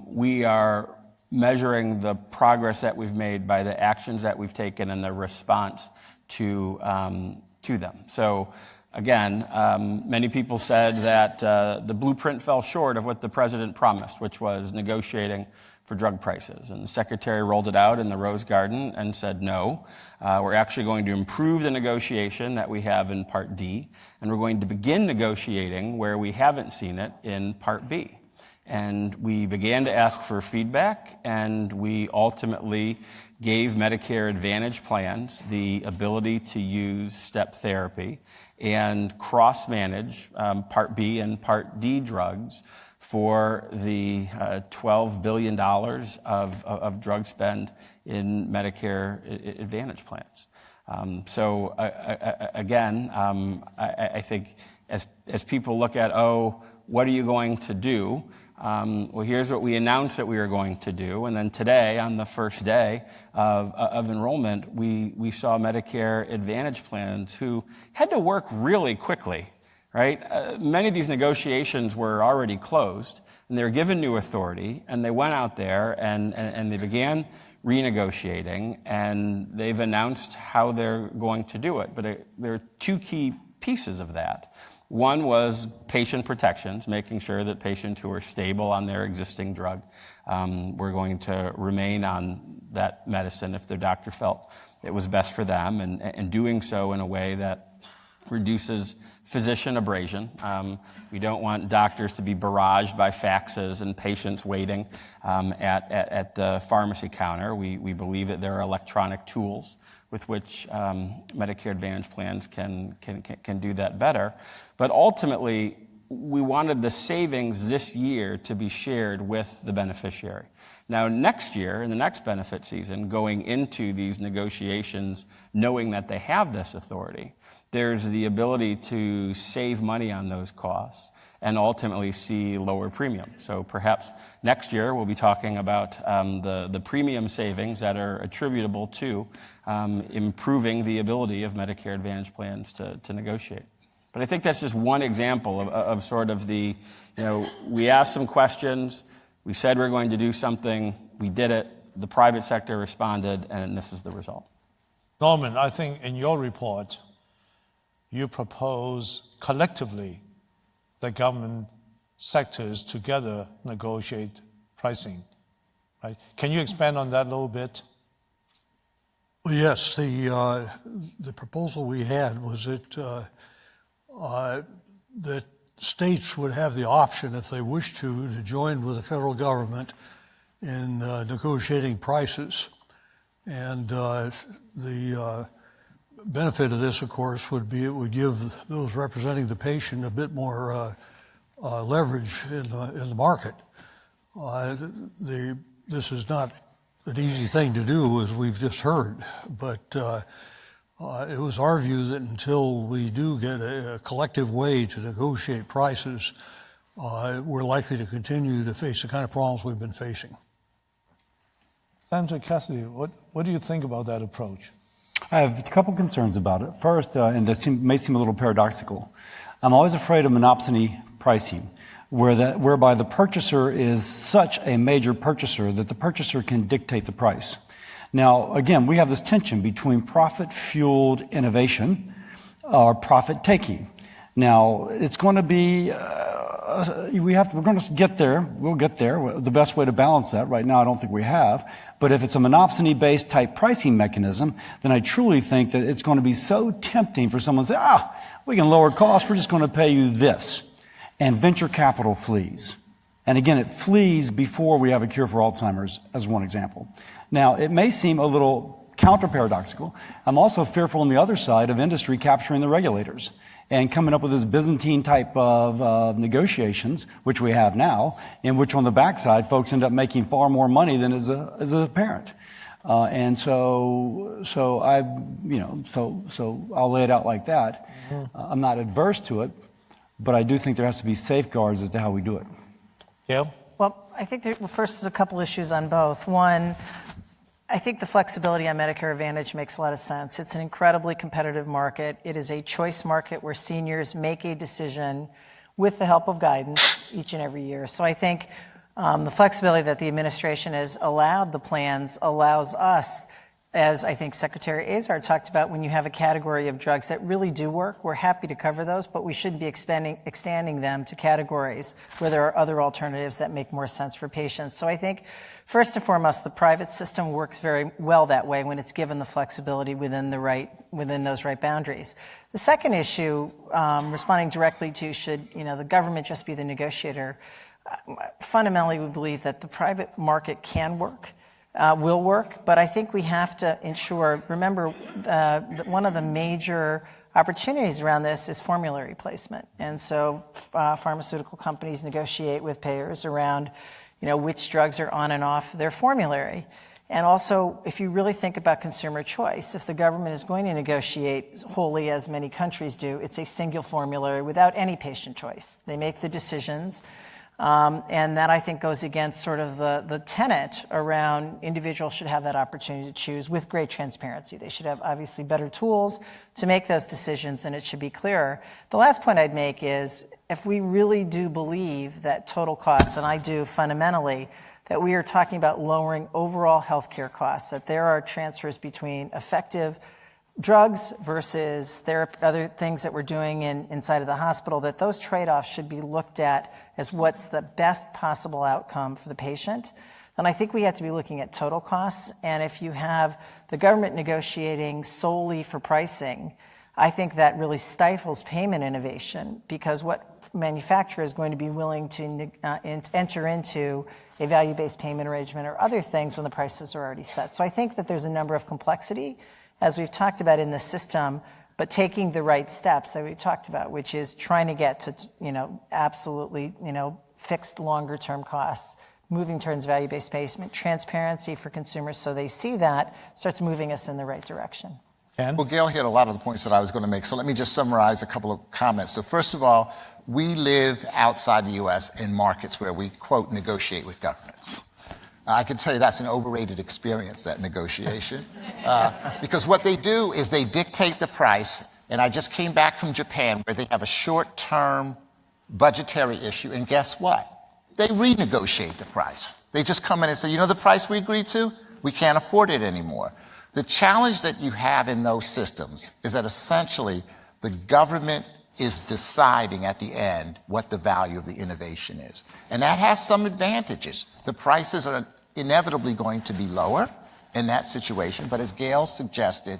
we are measuring the progress that we've made by the actions that we've taken and the response to them. So again, many people said that the blueprint fell short of what the president promised, which was negotiating for drug prices. And the secretary rolled it out in the Rose Garden and said, no, we're actually going to improve the negotiation that we have in Part D, and we're going to begin negotiating where we haven't seen it in Part B. And we began to ask for feedback, and we ultimately gave Medicare Advantage plans the ability to use step therapy and cross-manage Part B and Part D drugs for the $12 billion of drug spend in Medicare Advantage plans. Again, I think as people look at, what are you going to do? Well, here's what we announced that we were going to do. And then today, on the first day of enrollment, we saw Medicare Advantage plans who had to work really quickly. Right? Many of these negotiations were already closed, And they were given new authority, and they went out there and they began renegotiating, and they've announced how they're going to do it. But there are two key pieces of that. One was patient protections, making sure that patients who are stable on their existing drug were going to remain on that medicine if their doctor felt it was best for them, and doing so in a way that reduces physician abrasion. We don't want doctors to be barraged by faxes and patients waiting at the pharmacy counter. We believe that there are electronic tools with which Medicare Advantage plans can do that better. But ultimately, we wanted the savings this year to be shared with the beneficiary. Now, next year, in the next benefit season, going into these negotiations, knowing that they have this authority, there's the ability to save money on those costs and ultimately see lower premium. So perhaps next year we'll be talking about the premium savings that are attributable to improving the ability of Medicare Advantage plans to negotiate. But I think that's just one example of sort of the, we asked some questions, we said we're going to do something, we did it, the private sector responded, and this is the result. Norman, I think in your report, you propose collectively the government sectors together negotiate pricing, right? Can you expand on that a little bit? Well, yes, the proposal we had was that that states would have the option, if they wish to join with the federal government in negotiating prices. And the benefit of this, of course, would be it would give those representing the patient a bit more leverage in the market. This is not an easy thing to do, as we've just heard, but it was our view that until we do get a collective way to negotiate prices, we're likely to continue to face the kind of problems we've been facing. Senator Cassidy, what do you think about that approach? I have a couple concerns about it. First, and that may seem a little paradoxical, I'm always afraid of monopsony pricing, whereby the purchaser is such a major purchaser that the purchaser can dictate the price. Now, again, we have this tension between profit-fueled innovation or profit-taking. Now, it's going to be, we're going to get there. We'll get there. The best way to balance that right now, I don't think we have. But if it's a monopsony-based type pricing mechanism, then I truly think that it's going to be so tempting for someone to say, we can lower costs. We're just going to pay you this. And venture capital flees. And again, it flees before we have a cure for Alzheimer's, as one example. Now, it may seem a little counter-paradoxical. I'm also fearful on the other side of industry capturing the regulators and coming up with this Byzantine type of negotiations, which we have now, in which on the backside, folks end up making far more money than is apparent. And so I'll lay it out like that. I'm not adverse to it, but I do think there has to be safeguards as to how we do it. Gail? Well, I think first there's a couple issues on both. One, I think the flexibility on Medicare Advantage makes a lot of sense. It's an incredibly competitive market. It is a choice market where seniors make a decision with the help of guidance each and every year. So I think the flexibility that the administration has allowed the plans allows us, as I think Secretary Azar talked about, when you have a category of drugs that really do work, we're happy to cover those, but we shouldn't be extending them to categories where there are other alternatives that make more sense for patients. So I think, first and foremost, the private system works very well that way when it's given the flexibility within those right boundaries. The second issue, responding directly to should the government just be the negotiator, fundamentally we believe that the private market can work. Will work, but I think we have to ensure, remember, one of the major opportunities around this is formulary placement. And so pharmaceutical companies negotiate with payers around, which drugs are on and off their formulary. And also, if you really think about consumer choice, if the government is going to negotiate wholly, as many countries do, it's a single formulary without any patient choice. They make the decisions. And that, I think, goes against sort of the tenet around individuals should have that opportunity to choose with great transparency. They should have, obviously, better tools to make those decisions, and it should be clearer. The last point I'd make is, if we really do believe that total costs, and I do fundamentally, that we are talking about lowering overall healthcare costs, that there are transfers between effective drugs versus other things that we're doing inside of the hospital, that those trade-offs should be looked at as what's the best possible outcome for the patient. And I think we have to be looking at total costs. And if you have the government negotiating solely for pricing, I think that really stifles payment innovation, because what manufacturer is going to be willing to enter into a value-based payment arrangement or other things when the prices are already set. So I think that there's a number of complexity, as we've talked about in the system, but taking the right steps that we've talked about, which is trying to get to, absolutely, fixed longer-term costs, moving towards value-based payment, transparency for consumers so they see that, starts moving us in the right direction. Ken? Well, Gail hit a lot of the points that I was going to make, so let me just summarize a couple of comments. So first of all, we live outside the U.S. in markets where we, quote, negotiate with governments. I can tell you that's an overrated experience, that negotiation, because what they do is they dictate the price, and I just came back from Japan where they have a short-term budgetary issue, and guess what? They renegotiate the price. They just come in and say, the price we agreed to? We can't afford it anymore. The challenge that you have in those systems is that essentially the government is deciding at the end what the value of the innovation is. And that has some advantages. The prices are inevitably going to be lower in that situation, but as Gail suggested,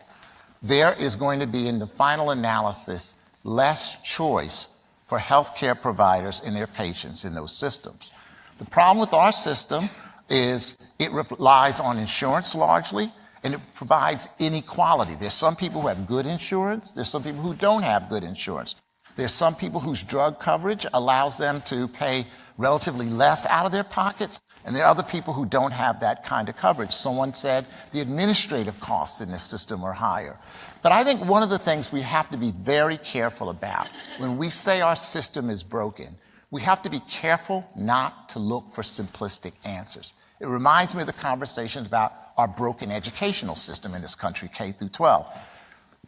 there is going to be, in the final analysis, less choice for healthcare providers and their patients in those systems. The problem with our system is it relies on insurance largely, and it provides inequality. There's some people who have good insurance, there's some people who don't have good insurance. There's some people whose drug coverage allows them to pay relatively less out of their pockets, and there are other people who don't have that kind of coverage. Someone said the administrative costs in this system are higher. But I think one of the things we have to be very careful about when we say our system is broken, we have to be careful not to look for simplistic answers. It reminds me of the conversations about our broken educational system in this country, K through 12.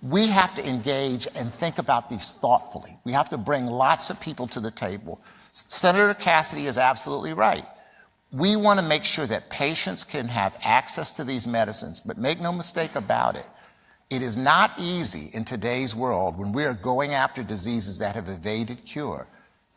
We have to engage and think about these thoughtfully. We have to bring lots of people to the table. Senator Cassidy is absolutely right. We want to make sure that patients can have access to these medicines, but make no mistake about it. It is not easy in today's world, when we are going after diseases that have evaded cure,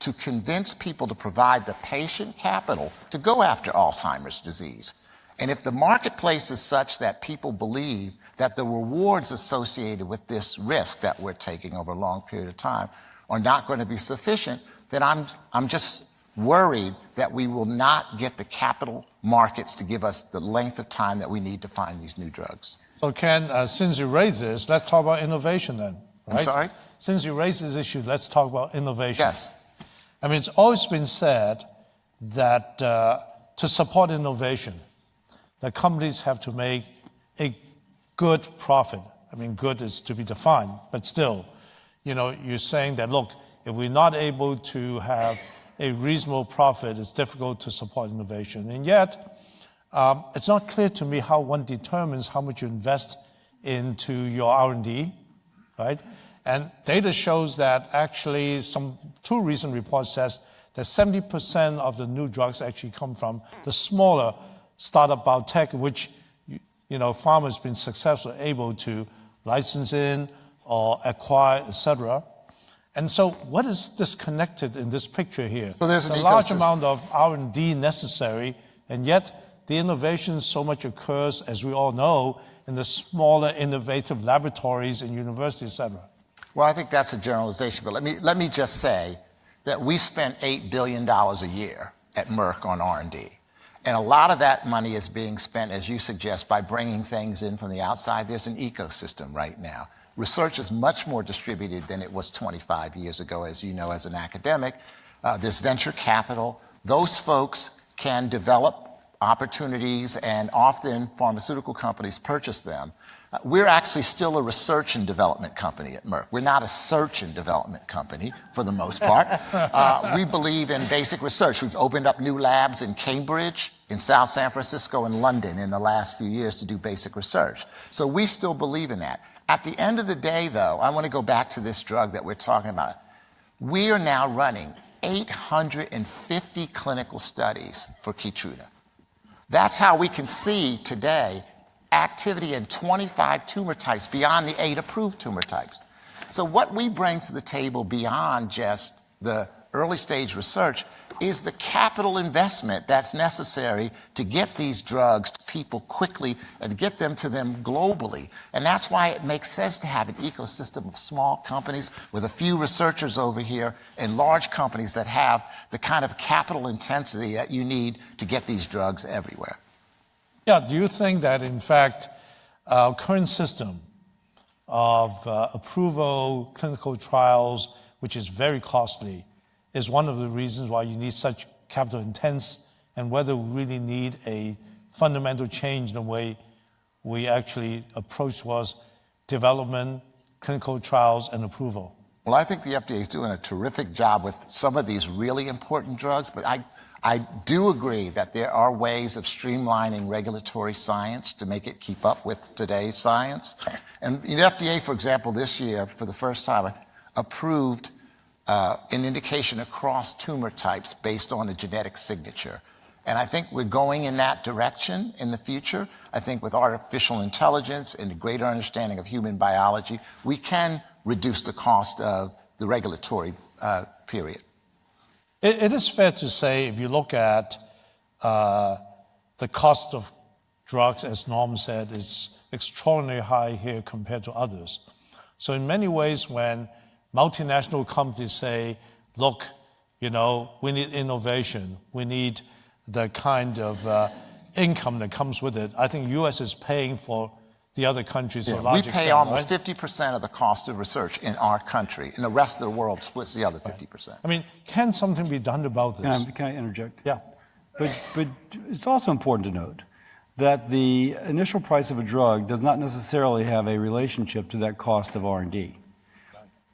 to convince people to provide the patient capital to go after Alzheimer's disease. And if the marketplace is such that people believe that the rewards associated with this risk that we're taking over a long period of time are not going to be sufficient, then I'm just worried that we will not get the capital markets to give us the length of time that we need to find these new drugs. So Ken, since you raised this, let's talk about innovation then. Right? I'm sorry? Since you raised this issue, let's talk about innovation. Yes. I mean, it's always been said that to support innovation, that companies have to make a good profit. I mean, good is to be defined, but still, you're saying that, look, if we're not able to have a reasonable profit, it's difficult to support innovation. And yet, it's not clear to me how one determines how much you invest into your R&D, right? And data shows that actually two recent reports says that 70% of the new drugs actually come from the smaller startup biotech, which pharma has been successful, able to license in or acquire, etc. And so what is disconnected in this picture here? So there's a large amount of R&D necessary, and yet the innovation so much occurs, as we all know, in the smaller innovative laboratories in universities, etc. Well, I think that's a generalization, but let me just say that we spent $8 billion a year at Merck on R&D. And a lot of that money is being spent, as you suggest, by bringing things in from the outside. There's an ecosystem right now. Research is much more distributed than it was 25 years ago, as you know, as an academic. There's venture capital. Those folks can develop opportunities, and often pharmaceutical companies purchase them. We're actually still a research and development company at Merck. We're not a search and development company for the most part. We believe in basic research. We've opened up new labs in Cambridge, in South San Francisco, and London in the last few years to do basic research. So we still believe in that. At the end of the day, though, I want to go back to this drug that we're talking about. We are now running 850 clinical studies for Keytruda. That's how we can see today activity in 25 tumor types beyond the 8 approved tumor types. So what we bring to the table beyond just the early stage research is the capital investment that's necessary to get these drugs to people quickly and get them to them globally. And that's why it makes sense to have an ecosystem of small companies with a few researchers over here and large companies that have the kind of capital intensity that you need to get these drugs everywhere. Yeah, do you think that, in fact, our current system of approval, clinical trials, which is very costly, is one of the reasons why you need such capital intense, and whether we really need a fundamental change in the way we actually approach was development, clinical trials, and approval? Well, I think the FDA is doing a terrific job with some of these really important drugs, but I do agree that there are ways of streamlining regulatory science to make it keep up with today's science. And the FDA, for example, this year, for the first time, approved an indication across tumor types based on a genetic signature. And I think we're going in that direction in the future. I think with artificial intelligence and a greater understanding of human biology, we can reduce the cost of the regulatory period. It is fair to say, if you look at the cost of drugs, as Norm said, is extraordinarily high here compared to others. So in many ways, when multinational companies say, look, we need innovation, we need the kind of income that comes with it, I think U.S. is paying for the other countries to a large extent. We pay almost 50% of the cost of research in our country, and the rest of the world splits the other 50%. I mean, can something be done about this? Can I interject? Yeah. But it's also important to note that the initial price of a drug does not necessarily have a relationship to that cost of R&D.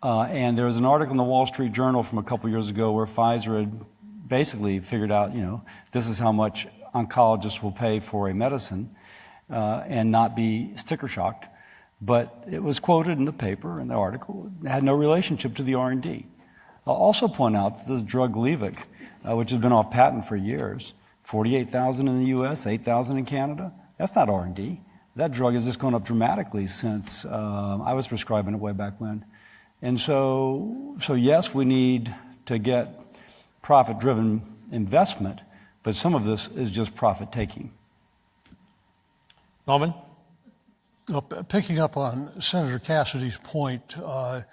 And there was an article in the Wall Street Journal from a couple years ago where Pfizer had basically figured out, this is how much oncologists will pay for a medicine and not be sticker shocked. But it was quoted in the paper, in the article. It had no relationship to the R&D. I'll also point out that this drug Gleevec, which has been off patent for years, 48,000 in the U.S., 8,000 in Canada, that's not R&D. That drug has just gone up dramatically since I was prescribing it way back when. And so yes, we need to get profit-driven investment, but some of this is just profit-taking. Norman? Picking up on Senator Cassidy's point, our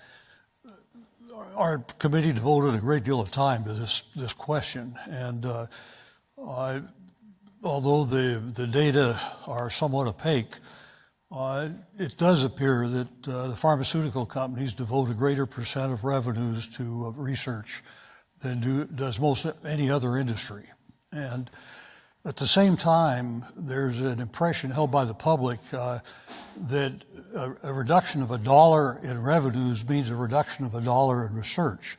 committee devoted a great deal of time to this question, and although the data are somewhat opaque, it does appear that the pharmaceutical companies devote a greater percent of revenues to research than does most any other industry. And at the same time, there's an impression held by the public that a reduction of $1 in revenues means a reduction of $1 in research,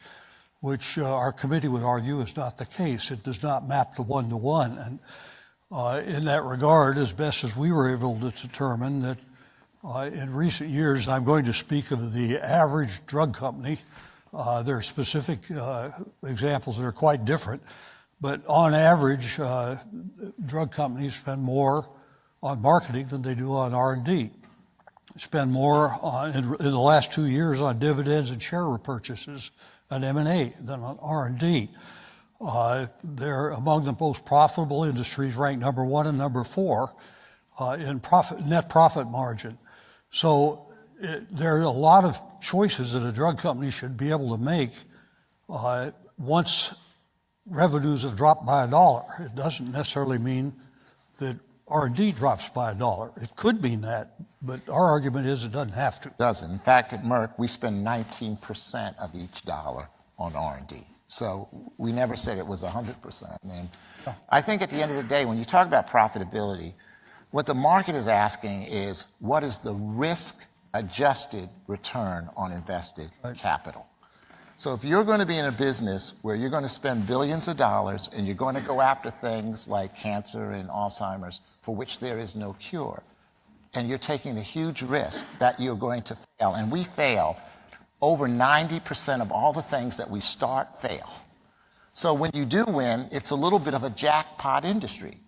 which our committee would argue is not the case. It does not map to one-to-one. And in that regard, as best as we were able to determine that in recent years, I'm going to speak of the average drug company. There are specific examples that are quite different, but on average, drug companies spend more on marketing than they do on R&D. Spend more in the last 2 years on dividends and share repurchases and M&A than on R&D. They're among the most profitable industries, ranked number 1 and number 4 in net profit margin. So there are a lot of choices that a drug company should be able to make once revenues have dropped by $1. It doesn't necessarily mean that R&D drops by $1. It could mean that, but our argument is it doesn't have to. It doesn't. In fact, at Merck, we spend 19% of each dollar on R&D. So we never said it was 100%. And I think at the end of the day, when you talk about profitability, what the market is asking is, what is the risk-adjusted return on invested capital? So if you're going to be in a business where you're going to spend billions of dollars and you're going to go after things like cancer and Alzheimer's for which there is no cure, and you're taking the huge risk that you're going to fail, and we fail, over 90% of all the things that we start fail. So when you do win, it's a little bit of a jackpot industry.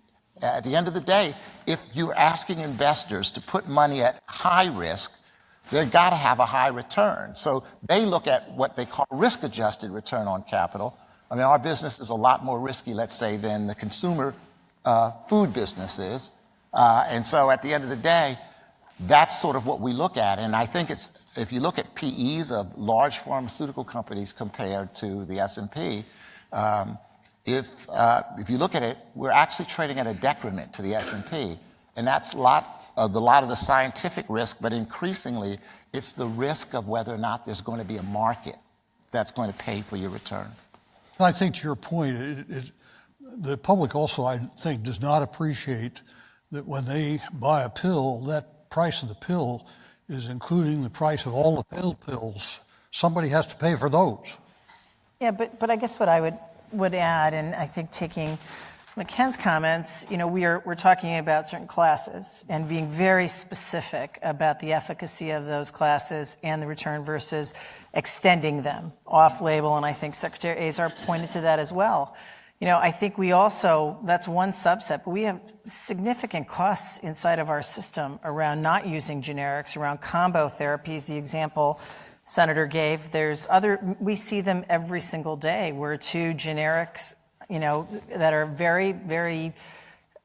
At the end of the day, if you're asking investors to put money at high risk, they've got to have a high return. So they look at what they call risk-adjusted return on capital. I mean, our business is a lot more risky, let's say, than the consumer food business is. And so at the end of the day, that's sort of what we look at. And I think if you look at PEs of large pharmaceutical companies compared to the S&P, if you look at it, we're actually trading at a decrement to the S&P. And that's a lot of the scientific risk, but increasingly, it's the risk of whether or not there's going to be a market that's going to pay for your return. I think to your point, the public also, I think, does not appreciate that when they buy a pill, that price of the pill is including the price of all the pills. Somebody has to pay for those. Yeah, but I guess what I would add, and I think taking some of Ken's comments, we're talking about certain classes and being very specific about the efficacy of those classes and the return versus extending them off-label, and I think Secretary Azar pointed to that as well. I think we also, that's one subset, but we have significant costs inside of our system around not using generics, around combo therapies, the example Senator gave. We see them every single day where two generics, that are very, very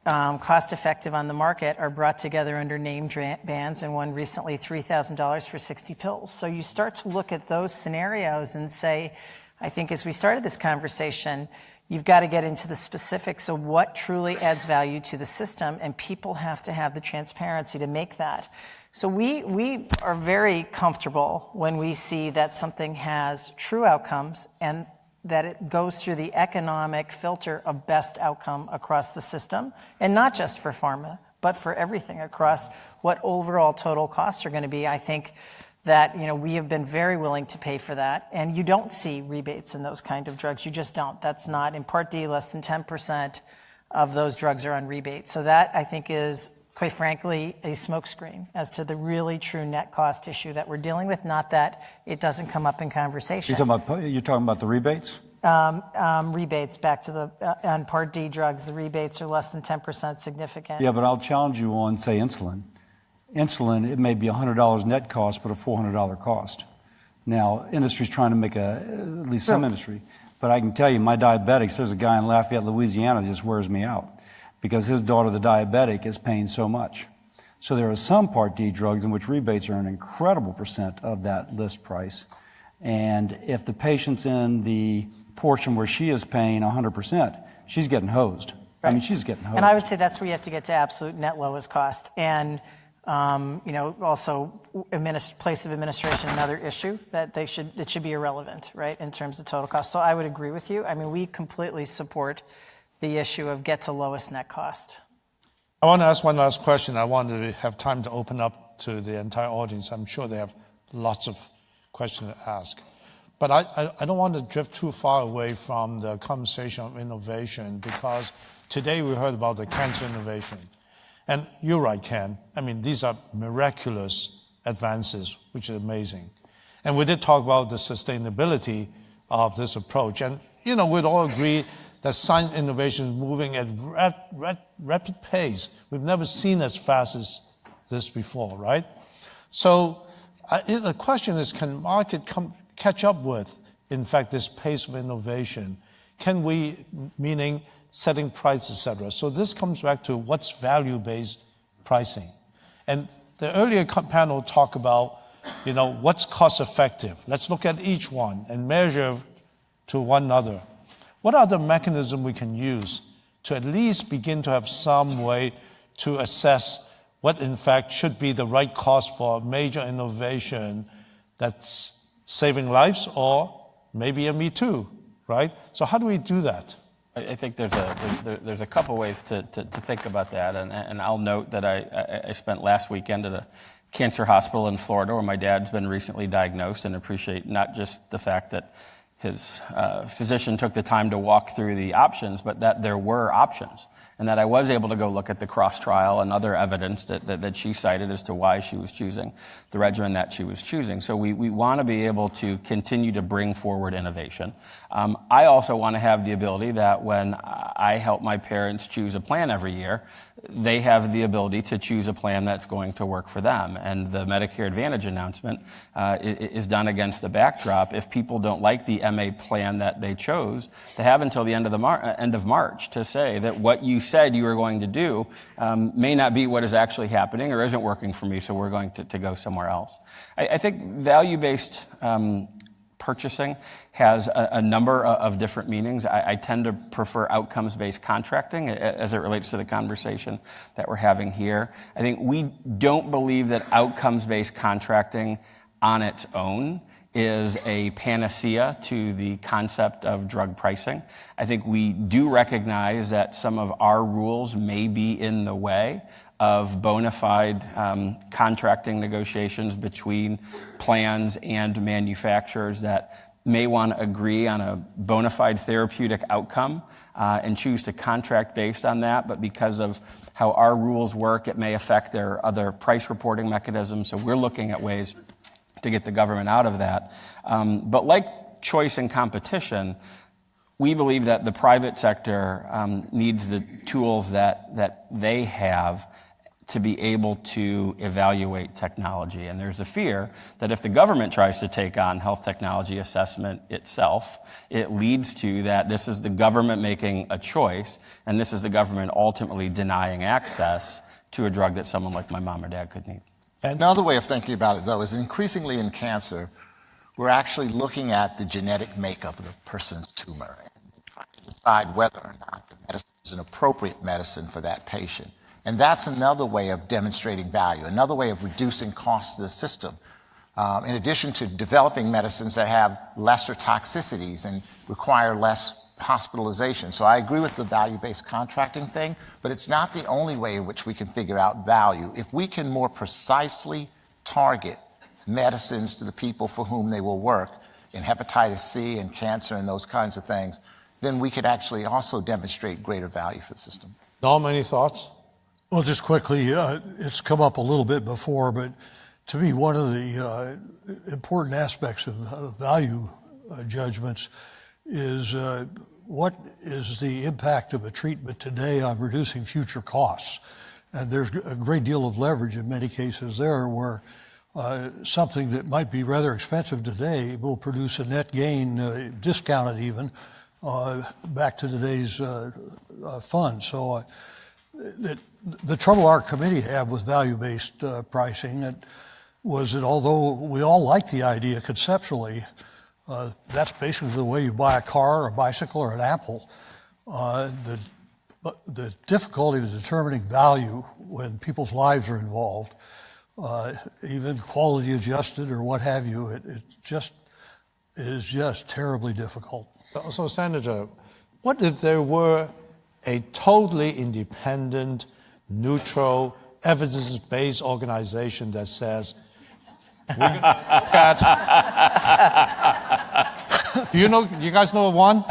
cost-effective on the market are brought together under name bans, and one recently $3,000 for 60 pills. So you start to look at those scenarios and say, I think as we started this conversation, you've got to get into the specifics of what truly adds value to the system, and people have to have the transparency to make that. So we are very comfortable when we see that something has true outcomes and that it goes through the economic filter of best outcome across the system, and not just for pharma, but for everything across what overall total costs are going to be. I think that we have been very willing to pay for that, and you don't see rebates in those kind of drugs. You just don't. That's not in Part D. Less than 10% of those drugs are on rebate. So that I think is, quite frankly, a smokescreen as to the really true net cost issue that we're dealing with. Not that it doesn't come up in conversation. You're talking about the rebates? Rebates back to on Part D drugs. The rebates are less than 10% significant. Yeah, but I'll challenge you on, say, insulin. Insulin, it may be $100 net cost, but a $400 cost. Now, industry's trying to make at least some industry. But I can tell you, my diabetics, there's a guy in Lafayette, Louisiana, that just wears me out because his daughter, the diabetic, is paying so much. So there are some Part D drugs in which rebates are an incredible percent of that list price. And if the patient's in the portion where she is paying 100%, she's getting hosed. Right. I mean, she's getting hosed. And I would say that's where you have to get to absolute net lowest cost. And also place of administration, another issue that it should be irrelevant, right, in terms of total cost. So I would agree with you. I mean, we completely support the issue of get to lowest net cost. I want to ask one last question. I want to have time to open up to the entire audience. I'm sure they have lots of questions to ask. But I don't want to drift too far away from the conversation of innovation, because today we heard about the cancer innovation. And you're right, Ken. I mean, these are miraculous advances, which is amazing. And we did talk about the sustainability of this approach. And, we'd all agree that science innovation is moving at rapid pace. We've never seen as fast as this before, right? So the question is, can market catch up with, in fact, this pace of innovation? Can we, meaning setting price, etc. So this comes back to what's value-based pricing. And the earlier panel talked about, what's cost-effective. Let's look at each one and measure to one another. What are the mechanisms we can use to at least begin to have some way to assess what, in fact, should be the right cost for a major innovation that's saving lives or maybe a me too, right? So how do we do that? I think there's a couple ways to think about that, and I'll note that I spent last weekend at a cancer hospital in Florida where my dad's been recently diagnosed, and appreciate not just the fact that his physician took the time to walk through the options, but that there were options, and that I was able to go look at the cross trial and other evidence that she cited as to why she was choosing the regimen that she was choosing. So we want to be able to continue to bring forward innovation. I also want to have the ability that when I help my parents choose a plan every year, they have the ability to choose a plan that's going to work for them. And the Medicare Advantage announcement is done against the backdrop, if people don't like the MA plan that they chose, to have until the end of March to say that what you said you were going to do may not be what is actually happening or isn't working for me, so we're going to go somewhere else. I think value-based purchasing has a number of different meanings. I tend to prefer outcomes-based contracting as it relates to the conversation that we're having here. I think we don't believe that outcomes-based contracting on its own is a panacea to the concept of drug pricing. I think we do recognize that some of our rules may be in the way of bona fide contracting negotiations between plans and manufacturers that may want to agree on a bona fide therapeutic outcome and choose to contract based on that, but because of how our rules work, it may affect their other price reporting mechanisms. So we're looking at ways to get the government out of that. But like choice and competition, we believe that the private sector needs the tools that they have to be able to evaluate technology. And there's a fear that if the government tries to take on health technology assessment itself, it leads to that this is the government making a choice, and this is the government ultimately denying access to a drug that someone like my mom or dad could need. Another way of thinking about it, though, is increasingly in cancer, we're actually looking at the genetic makeup of the person's tumor and trying to decide whether or not the medicine is an appropriate medicine for that patient. And that's another way of demonstrating value, another way of reducing costs to the system. In addition to developing medicines that have lesser toxicities and require less hospitalization. So I agree with the value-based contracting thing, but it's not the only way in which we can figure out value. If we can more precisely target medicines to the people for whom they will work in hepatitis C and cancer and those kinds of things, then we could actually also demonstrate greater value for the system. Norm, any thoughts? Well, just quickly, it's come up a little bit before, but to me, one of the important aspects of value judgments is what is the impact of a treatment today on reducing future costs? And there's a great deal of leverage in many cases there where something that might be rather expensive today will produce a net gain, discounted even, back to today's fund. So the trouble our committee had with value-based pricing was that although we all like the idea conceptually, that's basically the way you buy a car or a bicycle or an apple. The difficulty of determining value when people's lives are involved, even quality adjusted or what have you, it is just terribly difficult. So, Senator, what if there were a totally independent, neutral, evidence-based organization that says, we're going to look at... you guys know one?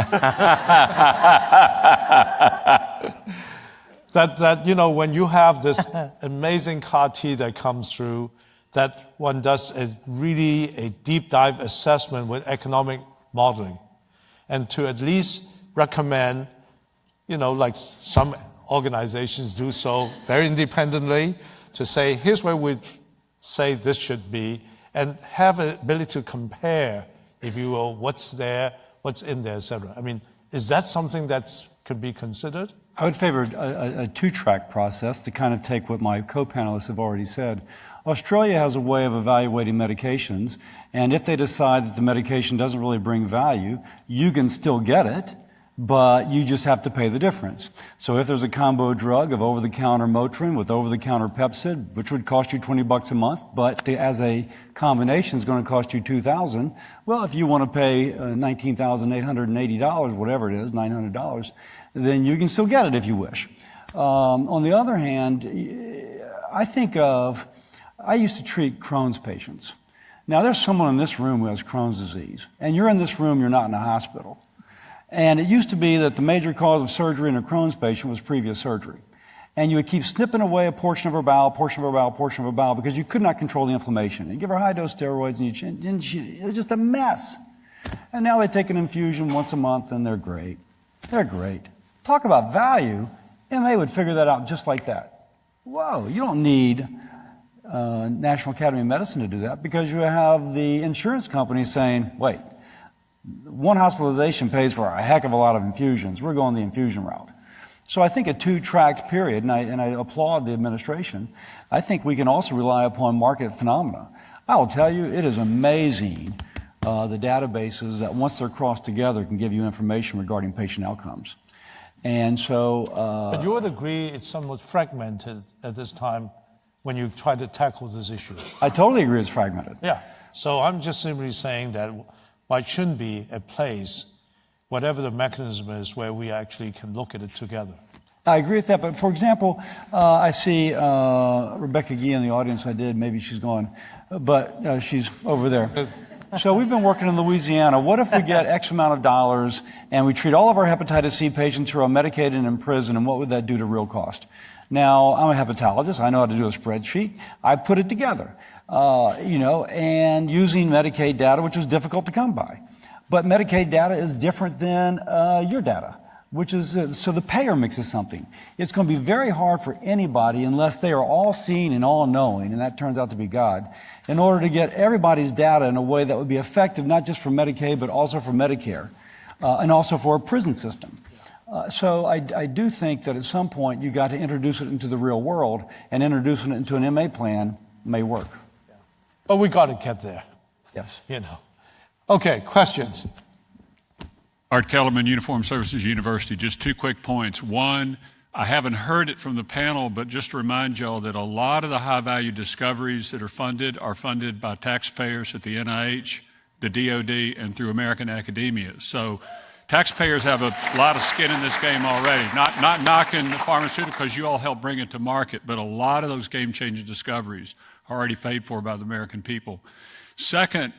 that when you have this amazing CAR T that comes through, that one does a deep dive assessment with economic modeling, and to at least recommend, like some organizations do so very independently, to say, here's where we'd say this should be, and have an ability to compare, if you will, what's there, what's in there, et cetera. I mean, is that something that could be considered? I would favor a two-track process to kind of take what my co-panelists have already said. Australia has a way of evaluating medications, and if they decide that the medication doesn't really bring value, you can still get it, but you just have to pay the difference. So if there's a combo drug of over-the-counter Motrin with over-the-counter Pepcid, which would cost you $20 a month, but as a combination is going to cost you $2,000, well, if you want to pay $19,880, whatever it is, $900, then you can still get it if you wish. On the other hand, I used to treat Crohn's patients. Now, there's someone in this room who has Crohn's disease, and you're in this room, you're not in a hospital. And it used to be that the major cause of surgery in a Crohn's patient was previous surgery. And you would keep snipping away a portion of her bowel, because you could not control the inflammation. And give her high-dose steroids, and it was just a mess. And now they take an infusion once a month, and they're great. They're great. Talk about value, and they would figure that out just like that. Whoa, you don't need National Academy of Medicine to do that, because you have the insurance company saying, wait, one hospitalization pays for a heck of a lot of infusions. We're going the infusion route. So I think a two-tracked period, and I applaud the administration, I think we can also rely upon market phenomena. I will tell you, it is amazing the databases that once they're crossed together can give you information regarding patient outcomes. And so... but you would agree it's somewhat fragmented at this time when you try to tackle this issue? I totally agree it's fragmented. Yeah. So I'm just simply saying that why shouldn't be a place, whatever the mechanism is, where we actually can look at it together. I agree with that, but for example, I see Rebecca Gee in the audience. Maybe she's gone, but she's over there. So we've been working in Louisiana. What if we get X amount of dollars and we treat all of our hepatitis C patients who are medicated and in prison, and what would that do to real cost? Now, I'm a hepatologist. I know how to do a spreadsheet. I put it together, and using Medicaid data, which was difficult to come by. But Medicaid data is different than your data, which is, so the payer mixes something. It's going to be very hard for anybody, unless they are all seeing and all knowing, and that turns out to be God, in order to get everybody's data in a way that would be effective, not just for Medicaid, but also for Medicare, and also for a prison system. So I do think that at some point you got to introduce it into the real world, and introducing it into an MA plan may work. But we got to get there. Yes. Okay, questions? Art Kellerman, Uniformed Services University. Just two quick points. One, I haven't heard it from the panel, but just to remind y'all that a lot of the high-value discoveries that are funded by taxpayers at the NIH, the DoD, and through American academia. So taxpayers have a lot of skin in this game already. Not knocking the pharmaceutical, because you all helped bring it to market, but a lot of those game-changing discoveries are already paid for by the American people. Second,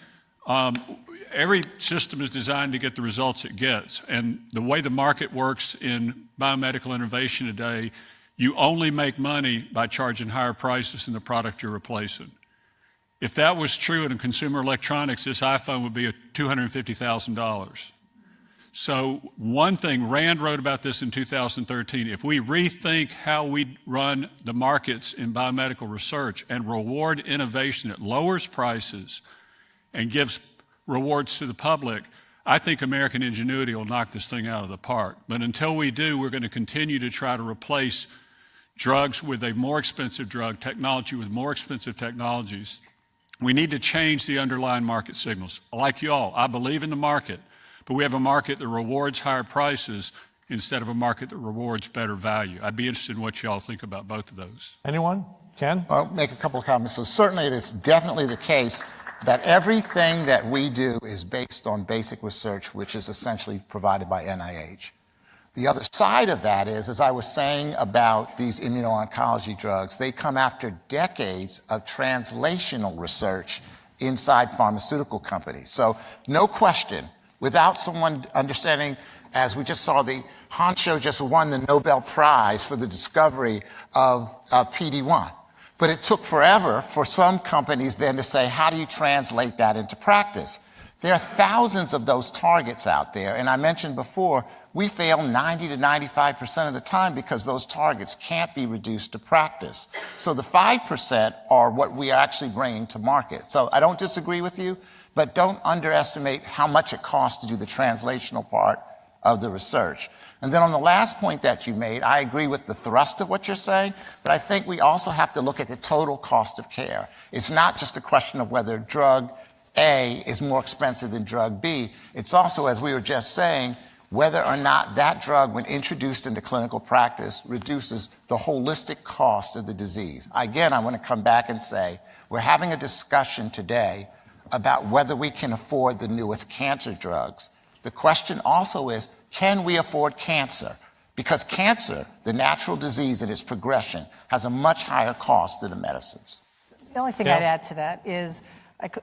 every system is designed to get the results it gets. And the way the market works in biomedical innovation today, you only make money by charging higher prices than the product you're replacing. If that was true in consumer electronics, this iPhone would be $250,000. So one thing, Rand wrote about this in 2013, if we rethink how we run the markets in biomedical research and reward innovation that lowers prices and gives rewards to the public, I think American ingenuity will knock this thing out of the park. But until we do, we're going to continue to try to replace drugs with a more expensive drug, technology with more expensive technologies. We need to change the underlying market signals. Like you all, I believe in the market, but we have a market that rewards higher prices instead of a market that rewards better value. I'd be interested in what you all think about both of those. Anyone? Ken? I'll make a couple of comments. So certainly it is definitely the case that everything that we do is based on basic research, which is essentially provided by NIH. The other side of that is, as I was saying about these immuno-oncology drugs, they come after decades of translational research inside pharmaceutical companies. So no question, without someone understanding, as we just saw, the Honcho just won the Nobel Prize for the discovery of PD-1. But it took forever for some companies then to say, how do you translate that into practice? There are thousands of those targets out there. And I mentioned before, we fail 90 to 95% of the time because those targets can't be reduced to practice. So the 5% are what we are actually bringing to market. So I don't disagree with you, but don't underestimate how much it costs to do the translational part of the research. And then on the last point that you made, I agree with the thrust of what you're saying, but I think we also have to look at the total cost of care. It's not just a question of whether drug A is more expensive than drug B. It's also, as we were just saying, whether or not that drug, when introduced into clinical practice, reduces the holistic cost of the disease. Again, I want to come back and say, we're having a discussion today about whether we can afford the newest cancer drugs. The question also is, can we afford cancer? Because cancer, the natural disease and its progression, has a much higher cost than the medicines. The only thing Yeah. I'd add to that is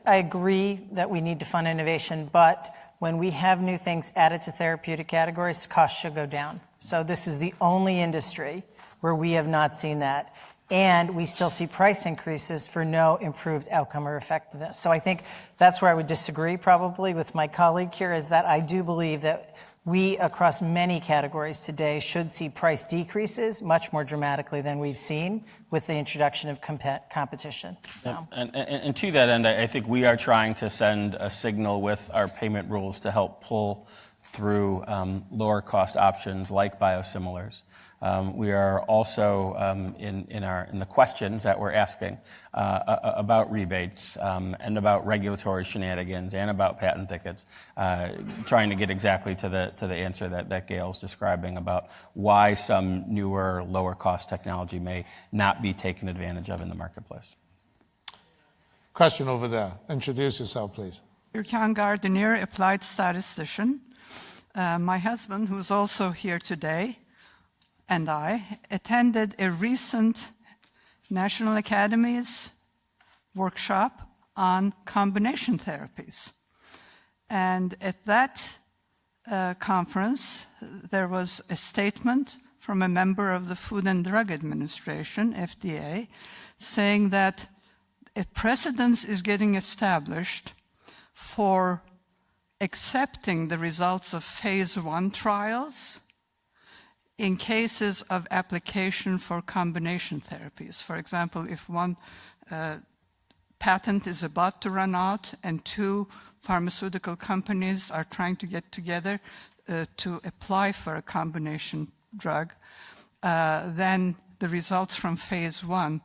I agree that we need to fund innovation, but when we have new things added to therapeutic categories, costs should go down. So this is the only industry where we have not seen that. And we still see price increases for no improved outcome or effectiveness. So I think that's where I would disagree probably with my colleague here, is that I do believe that we, across many categories today, should see price decreases much more dramatically than we've seen with the introduction of competition. So. And to that end, I think we are trying to send a signal with our payment rules to help pull through lower cost options like biosimilars. We are also in the questions that we're asking about rebates and about regulatory shenanigans and about patent thickets, trying to get exactly to the answer that Gail's describing about why some newer, lower cost technology may not be taken advantage of in the marketplace. Question over there. Introduce yourself, please. Gürkan Gardiner, applied statistician. My husband, who's also here today, and I attended a recent National Academies workshop on combination therapies. And at that conference, there was a statement from a member of the Food and Drug Administration, FDA, saying that a precedence is getting established for accepting the results of phase 1 trials in cases of application for combination therapies. For example, if one patent is about to run out and 2 pharmaceutical companies are trying to get together to apply for a combination drug, then the results from phase 1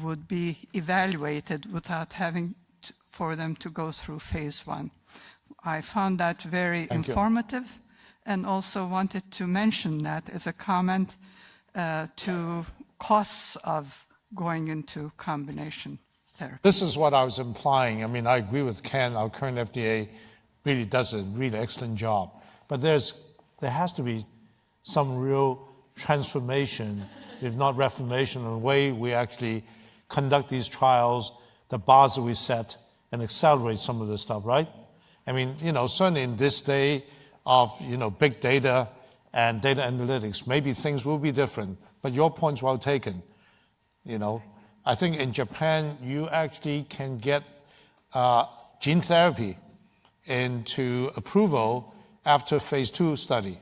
would be evaluated without having for them to go through phase 1. I found that very informative, and also wanted to mention that as a comment to costs of going into combination therapy. This is what I was implying. I mean, I agree with Ken. Our current FDA really does a really excellent job. But there has to be some real transformation, if not reformation, in the way we actually conduct these trials, the bars that we set, and accelerate some of this stuff, right? I mean, certainly in this day of, big data and data analytics, maybe things will be different. But your point's well taken. I think in Japan, you actually can get gene therapy into approval after phase 2 study.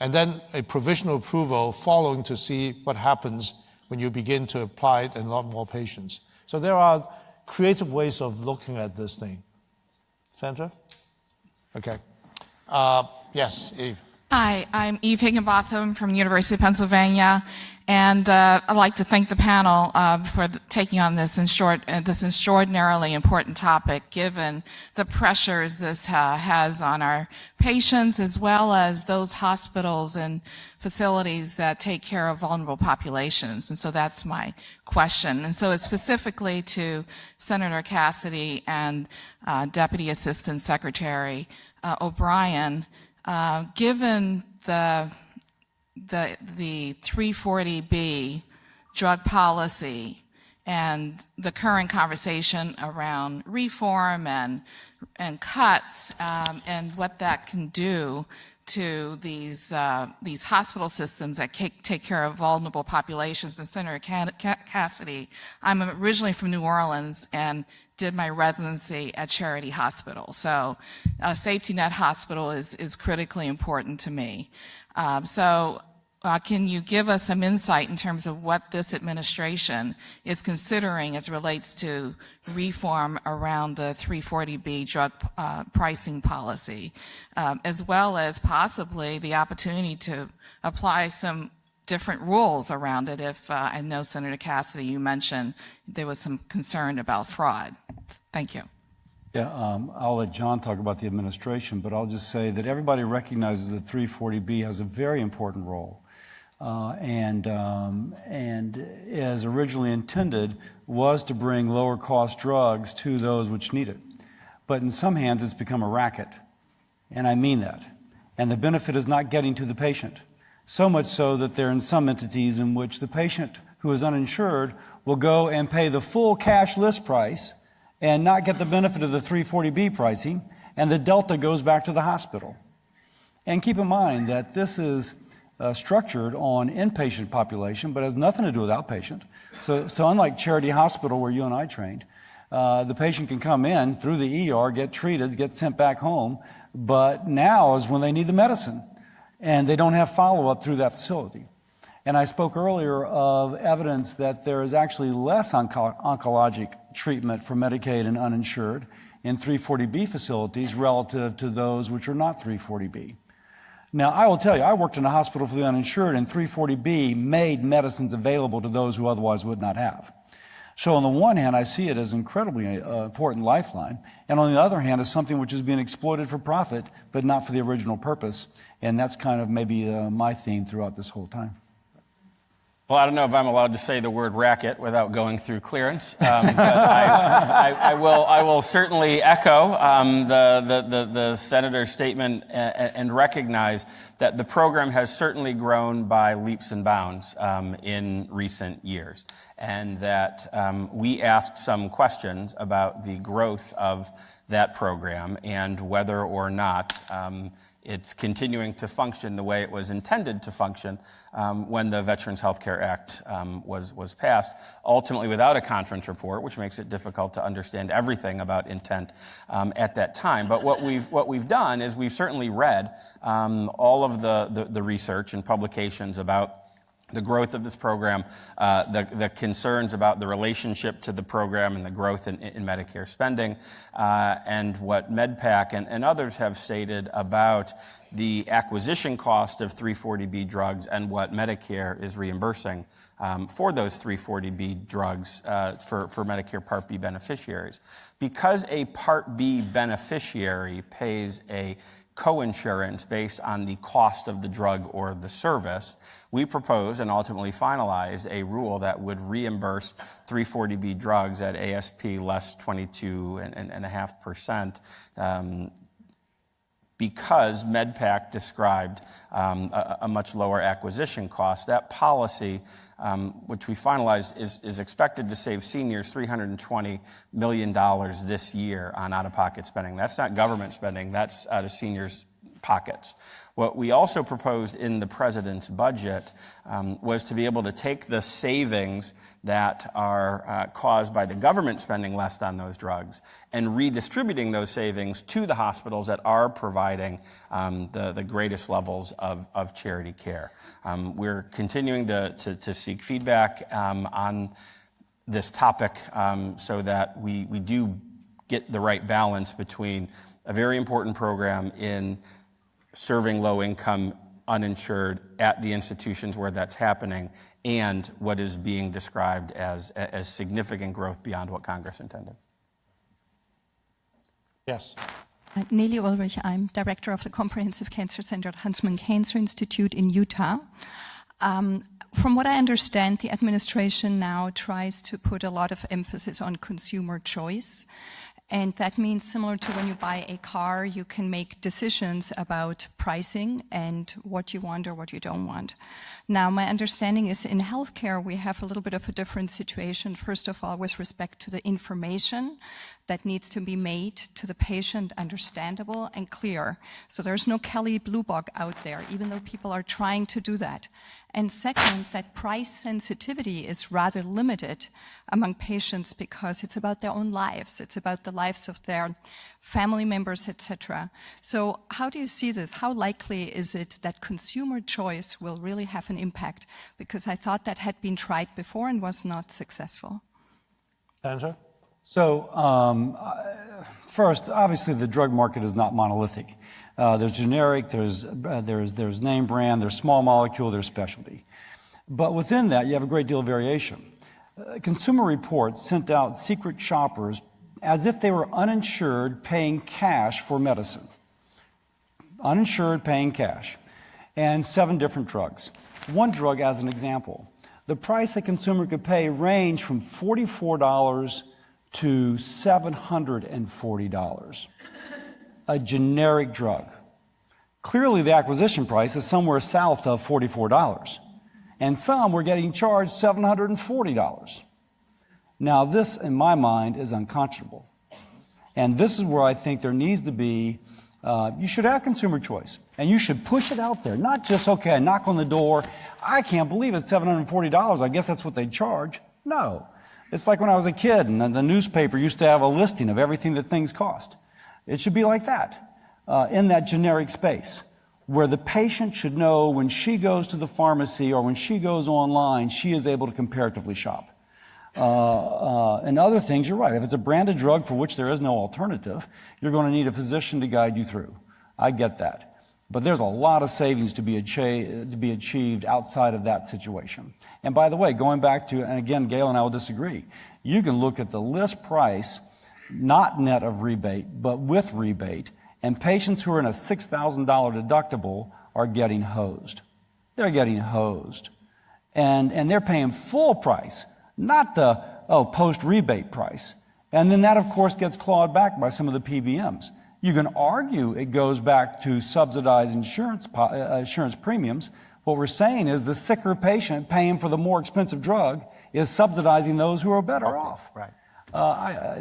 And then a provisional approval following to see what happens when you begin to apply it in a lot more patients. So there are creative ways of looking at this thing. Sandra? Okay. Yes, Eve. Hi, I'm Eve Higginbotham from the University of Pennsylvania, and I'd like to thank the panel for taking on this extraordinarily important topic, given the pressures this has on our patients, as well as those hospitals and facilities that take care of vulnerable populations. And so that's my question. And so it's specifically to Senator Cassidy and Deputy Assistant Secretary O'Brien. Given the 340B drug policy and the current conversation around reform and cuts and what that can do to these hospital systems that take care of vulnerable populations, and Senator Cassidy, I'm originally from New Orleans and did my residency at Charity Hospital. So safety net hospital is critically important to me. Can you give us some insight in terms of what this administration is considering as relates to reform around the 340B drug pricing policy, as well as possibly the opportunity to apply some different rules around it? If I know, Senator Cassidy, you mentioned there was some concern about fraud. Thank you. Yeah, I'll let John talk about the administration, but I'll just say that everybody recognizes that 340B has a very important role. And as originally intended, was to bring lower cost drugs to those which need it. But in some hands, it's become a racket. And I mean that. And the benefit is not getting to the patient. So much so that there are some entities in which the patient who is uninsured will go and pay the full cash list price and not get the benefit of the 340B pricing, and the delta goes back to the hospital. And keep in mind that this is structured on inpatient population, but has nothing to do with outpatient. So unlike Charity Hospital, where you and I trained, the patient can come in through the ER, get treated, get sent back home, but now is when they need the medicine, and they don't have follow-up through that facility. And I spoke earlier of evidence that there is actually less oncologic treatment for Medicaid and uninsured in 340B facilities relative to those which are not 340B. Now, I will tell you, I worked in a hospital for the uninsured, and 340B made medicines available to those who otherwise would not have. So on the one hand, I see it as an incredibly important lifeline, and on the other hand, as something which is being exploited for profit, but not for the original purpose. And that's kind of maybe my theme throughout this whole time. Well, I don't know if I'm allowed to say the word racket without going through clearance, but I will certainly echo the senator's statement and recognize that the program has certainly grown by leaps and bounds in recent years, and that we asked some questions about the growth of that program and whether or not it's continuing to function the way it was intended to function when the Veterans Health Care Act was passed, ultimately without a conference report, which makes it difficult to understand everything about intent at that time. But what we've done is we've certainly read all of the research and publications about the growth of this program, the concerns about the relationship to the program and the growth in Medicare spending, and what MedPAC and others have stated about the acquisition cost of 340B drugs and what Medicare is reimbursing for those 340B drugs for Medicare Part B beneficiaries. Because a Part B beneficiary pays a coinsurance based on the cost of the drug or the service, we proposed and ultimately finalized a rule that would reimburse 340B drugs at ASP less 22.5%, because MedPAC described a much lower acquisition cost. That policy, which we finalized, is expected to save seniors $320 million this year on out-of-pocket spending. That's not government spending, that's out of seniors' pockets. What we also proposed in the president's budget was to be able to take the savings that are caused by the government spending less on those drugs and redistributing those savings to the hospitals that are providing the greatest levels of charity care. We're continuing to seek feedback on this topic so that we do get the right balance between a very important program in serving low-income uninsured at the institutions where that's happening, and what is being described as significant growth beyond what Congress intended. Yes. Nelly Ulrich, I'm director of the Comprehensive Cancer Center at Huntsman Cancer Institute in Utah. From what I understand, the administration now tries to put a lot of emphasis on consumer choice. And that means, similar to when you buy a car, you can make decisions about pricing and what you want or what you don't want. Now, my understanding is in healthcare, we have a little bit of a different situation. First of all, with respect to the information that needs to be made to the patient understandable and clear. So there's no Kelly Blue Book out there, even though people are trying to do that. And second, that price sensitivity is rather limited among patients because it's about their own lives. It's about the lives of their family members, etc. So how do you see this? How likely is it that consumer choice will really have an impact? Because I thought that had been tried before and was not successful. Senator? So first, obviously the drug market is not monolithic. There's generic, there's name brand, there's small molecule, there's specialty. But within that, you have a great deal of variation. Consumer Reports sent out secret shoppers as if they were uninsured paying cash for medicine. Uninsured paying cash. And 7 different drugs. One drug as an example. The price a consumer could pay ranged from $44 to $740. A generic drug. Clearly, the acquisition price is somewhere south of $44, and some were getting charged $740. Now, this, in my mind, is unconscionable. And this is where I think there needs to be, you should have consumer choice, and you should push it out there. Not just, okay, I knock on the door, I can't believe it's $740, I guess that's what they charge. No. It's like when I was a kid and the newspaper used to have a listing of everything that things cost. It should be like that, in that generic space, where the patient should know when she goes to the pharmacy or when she goes online, she is able to comparatively shop. And other things, you're right. If it's a branded drug for which there is no alternative, you're going to need a physician to guide you through. I get that. But there's a lot of savings to be achieved outside of that situation. And by the way, going back to, and again, Gail and I will disagree, you can look at the list price, not net of rebate, but with rebate, and patients who are in a $6,000 deductible are getting hosed. They're getting hosed. And they're paying full price, not the, post-rebate price. And then that, of course, gets clawed back by some of the PBMs. You can argue it goes back to subsidized insurance premiums. What we're saying is the sicker patient paying for the more expensive drug is subsidizing those who are better off. Right.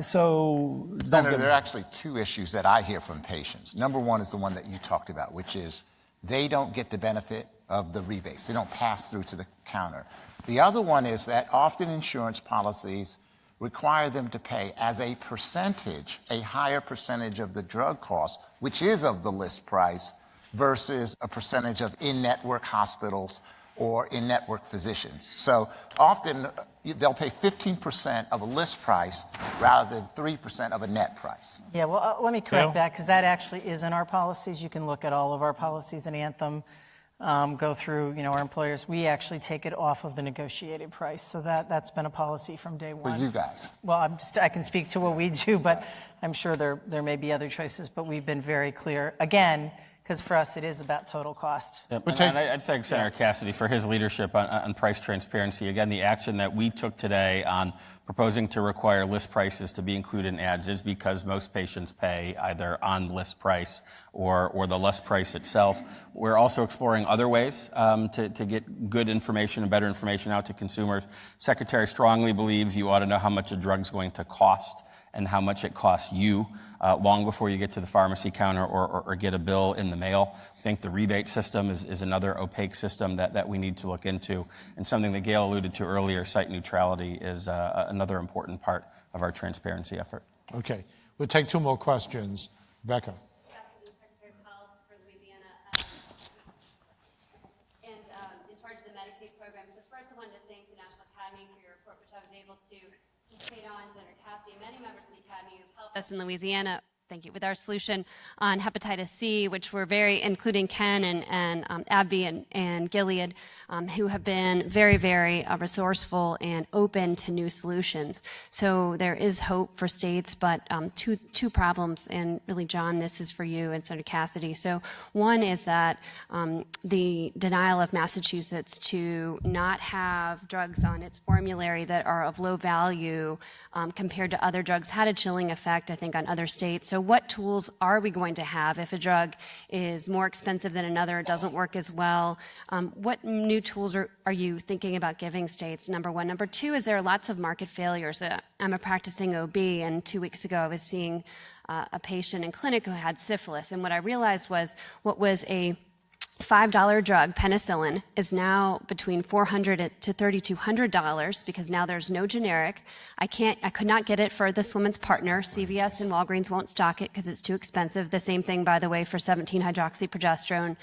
Senator, there are actually two issues that I hear from patients. Number one is the one that you talked about, which is they don't get the benefit of the rebates. They don't pass through to the counter. The other one is that often insurance policies require them to pay as a percentage, a higher percentage of the drug cost, which is of the list price, versus a percentage of in-network hospitals or in-network physicians. So often they'll pay 15% of a list price rather than 3% of a net price. Yeah, well, let me correct that, because that actually is in our policies. You can look at all of our policies in Anthem, go through, our employers. We actually take it off of the negotiated price. So that's been a policy from day one. For you guys. Well, I can speak to what we do, but I'm sure there may be other choices, but we've been very clear. Again, because for us, it is about total cost. Yep. And I'd thank Senator Cassidy for his leadership on price transparency. Again, the action that we took today on proposing to require list prices to be included in ads is because most patients pay either on list price or the list price itself. We're also exploring other ways to get good information and better information out to consumers. Secretary strongly believes you ought to know how much a drug's going to cost and how much it costs you long before you get to the pharmacy counter or get a bill in the mail. I think the rebate system is another opaque system that we need to look into. And something that Gail alluded to earlier, site neutrality, is another important part of our transparency effort. Okay. We'll take two more questions. Becca. Secretary of Health for Louisiana. And in charge of the Medicaid program. So first I wanted to thank the National Academy for your report, which I was able to participate on. Senator Cassidy and many members of the Academy who helped us in Louisiana, thank you, with our solution on hepatitis C, which were including Ken and AbbVie and Gilead, who have been very, very resourceful and open to new solutions. So there is hope for states, but two problems, and really, John, this is for you and Senator Cassidy. So one is that the denial of Massachusetts to not have drugs on its formulary that are of low value compared to other drugs had a chilling effect, I think, on other states. So what tools are we going to have if a drug is more expensive than another, it doesn't work as well? What new tools are you thinking about giving states, number one? Number two, is there are lots of market failures. I'm a practicing OB, and 2 weeks ago I was seeing a patient in clinic who had syphilis, and what I realized was what was a $5 drug, penicillin, is now between $400 to $3,200 because now there's no generic. I could not get it for this woman's partner. CVS and Walgreens won't stock it because it's too expensive. The same thing, by the way, for 17-hydroxyprogesterone,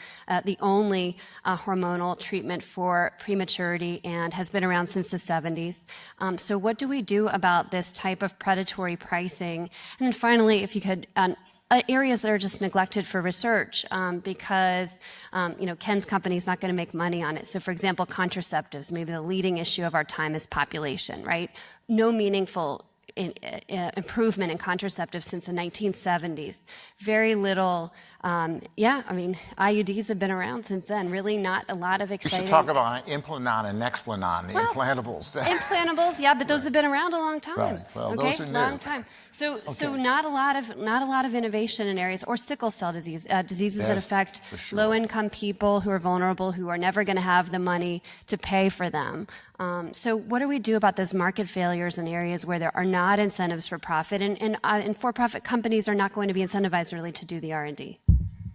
the only hormonal treatment for prematurity, and has been around since the 70s. So what do we do about this type of predatory pricing? And then finally, if you could, areas that are just neglected for research because, Ken's company is not going to make money on it. So, for example, contraceptives, maybe the leading issue of our time is population, right? No meaningful improvement in contraceptives since the 1970s. Very little yeah, I mean, IUDs have been around since then. Really not a lot of You exciting. should talk about Implanon and Nexplanon, the implantables. Implantables, yeah, but those have been around a long time. Right. Well, those are new. Long time. So not a lot of innovation in areas, or sickle cell disease, diseases that affect low-income people who are vulnerable, who are never going to have the money to pay for them. So what do we do about those market failures in areas where there are not incentives for profit, and for-profit companies are not going to be incentivized really to do the R&D?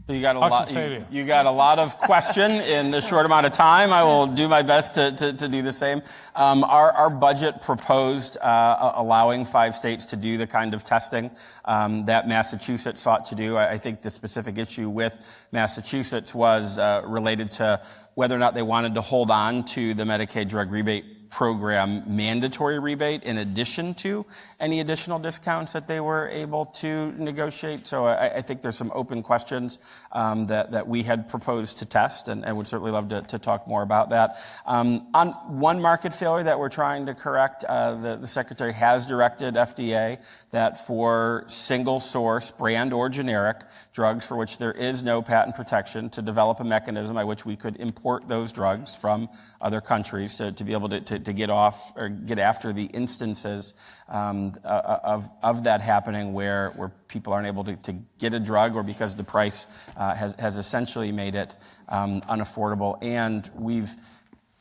You got a lot. You got a lot of question in a short amount of time. I will do my best to do the same. Our budget proposed allowing 5 states to do the kind of testing that Massachusetts sought to do. I think the specific issue with Massachusetts was related to whether or not they wanted to hold on to the Medicaid drug rebate program mandatory rebate in addition to any additional discounts that they were able to negotiate. So I think there's some open questions that we had proposed to test, and would certainly love to talk more about that. On one market failure that we're trying to correct, the Secretary has directed FDA that for single source, brand or generic, drugs for which there is no patent protection, to develop a mechanism by which we could import those drugs from other countries to be able to get off or get after the instances of that happening where people aren't able to get a drug, or because the price has essentially made it unaffordable. And we've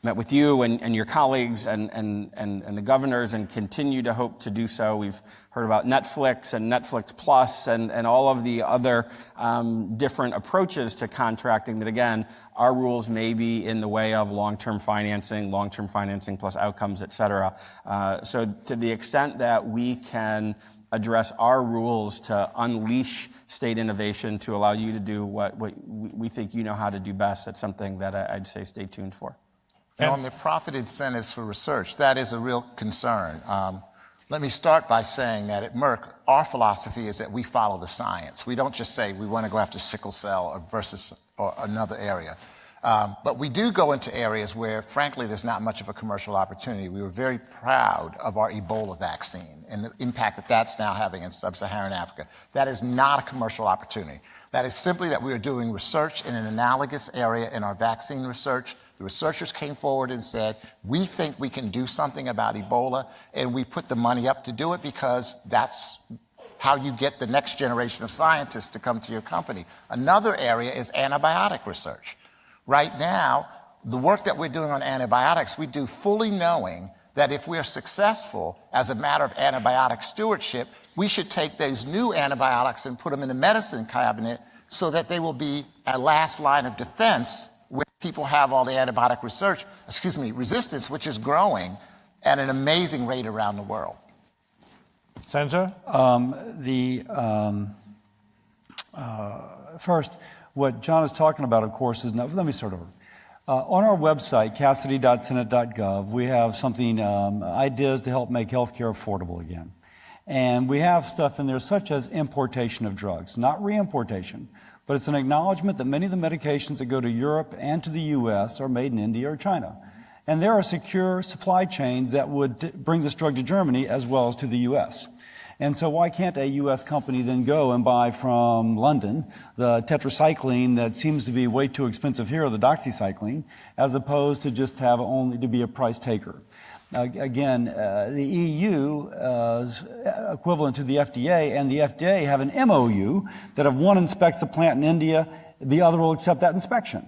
met with you and your colleagues and the governors, and continue to hope to do so. We've heard about Netflix and Netflix Plus and all of the other different approaches to contracting that, again, our rules may be in the way of long-term financing plus outcomes, et cetera. So to the extent that we can address our rules to unleash state innovation to allow you to do what we think you know how to do best, that's something that I'd say stay tuned for. And on the profit incentives for research, that is a real concern. Let me start by saying that at Merck, our philosophy is that we follow the science. We don't just say we want to go after sickle cell versus another area. But we do go into areas where, frankly, there's not much of a commercial opportunity. We were very proud of our Ebola vaccine and the impact that that's now having in sub-Saharan Africa. That is not a commercial opportunity. That is simply that we are doing research in an analogous area in our vaccine research. The researchers came forward and said, we think we can do something about Ebola, and we put the money up to do it because that's how you get the next generation of scientists to come to your company. Another area is antibiotic research. Right now, the work that we're doing on antibiotics, we do fully knowing that if we're successful as a matter of antibiotic stewardship, we should take those new antibiotics and put them in the medicine cabinet so that they will be a last line of defense where people have all the antibiotic resistance, which is growing at an amazing rate around the world. Senator? First, what John is talking about, of course, is, let me start over. On our website, cassidy.senate.gov, we have something, ideas to help make healthcare affordable again. And we have stuff in there such as importation of drugs, not reimportation, but it's an acknowledgement that many of the medications that go to Europe and to the U.S. are made in India or China. And there are secure supply chains that would bring this drug to Germany as well as to the U.S. And so why can't a U.S. company then go and buy from London the tetracycline that seems to be way too expensive here, or the doxycycline, as opposed to just have only to be a price taker? Again, the EU is equivalent to the FDA, and the FDA have an MOU that if one inspects the plant in India, the other will accept that inspection.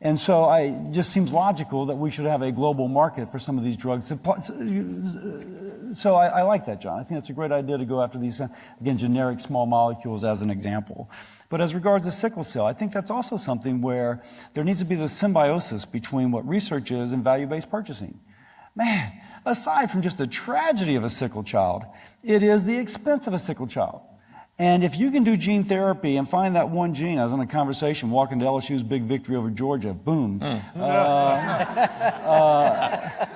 And so it just seems logical that we should have a global market for some of these drugs. So I like that, John. I think it's a great idea to go after these, again, generic small molecules as an example. But as regards to sickle cell, I think that's also something where there needs to be this symbiosis between what research is and value-based purchasing. Man, aside from just the tragedy of a sickle child, it is the expense of a sickle child. And if you can do gene therapy and find that one gene, I was in a conversation walking to LSU's big victory over Georgia, boom. Go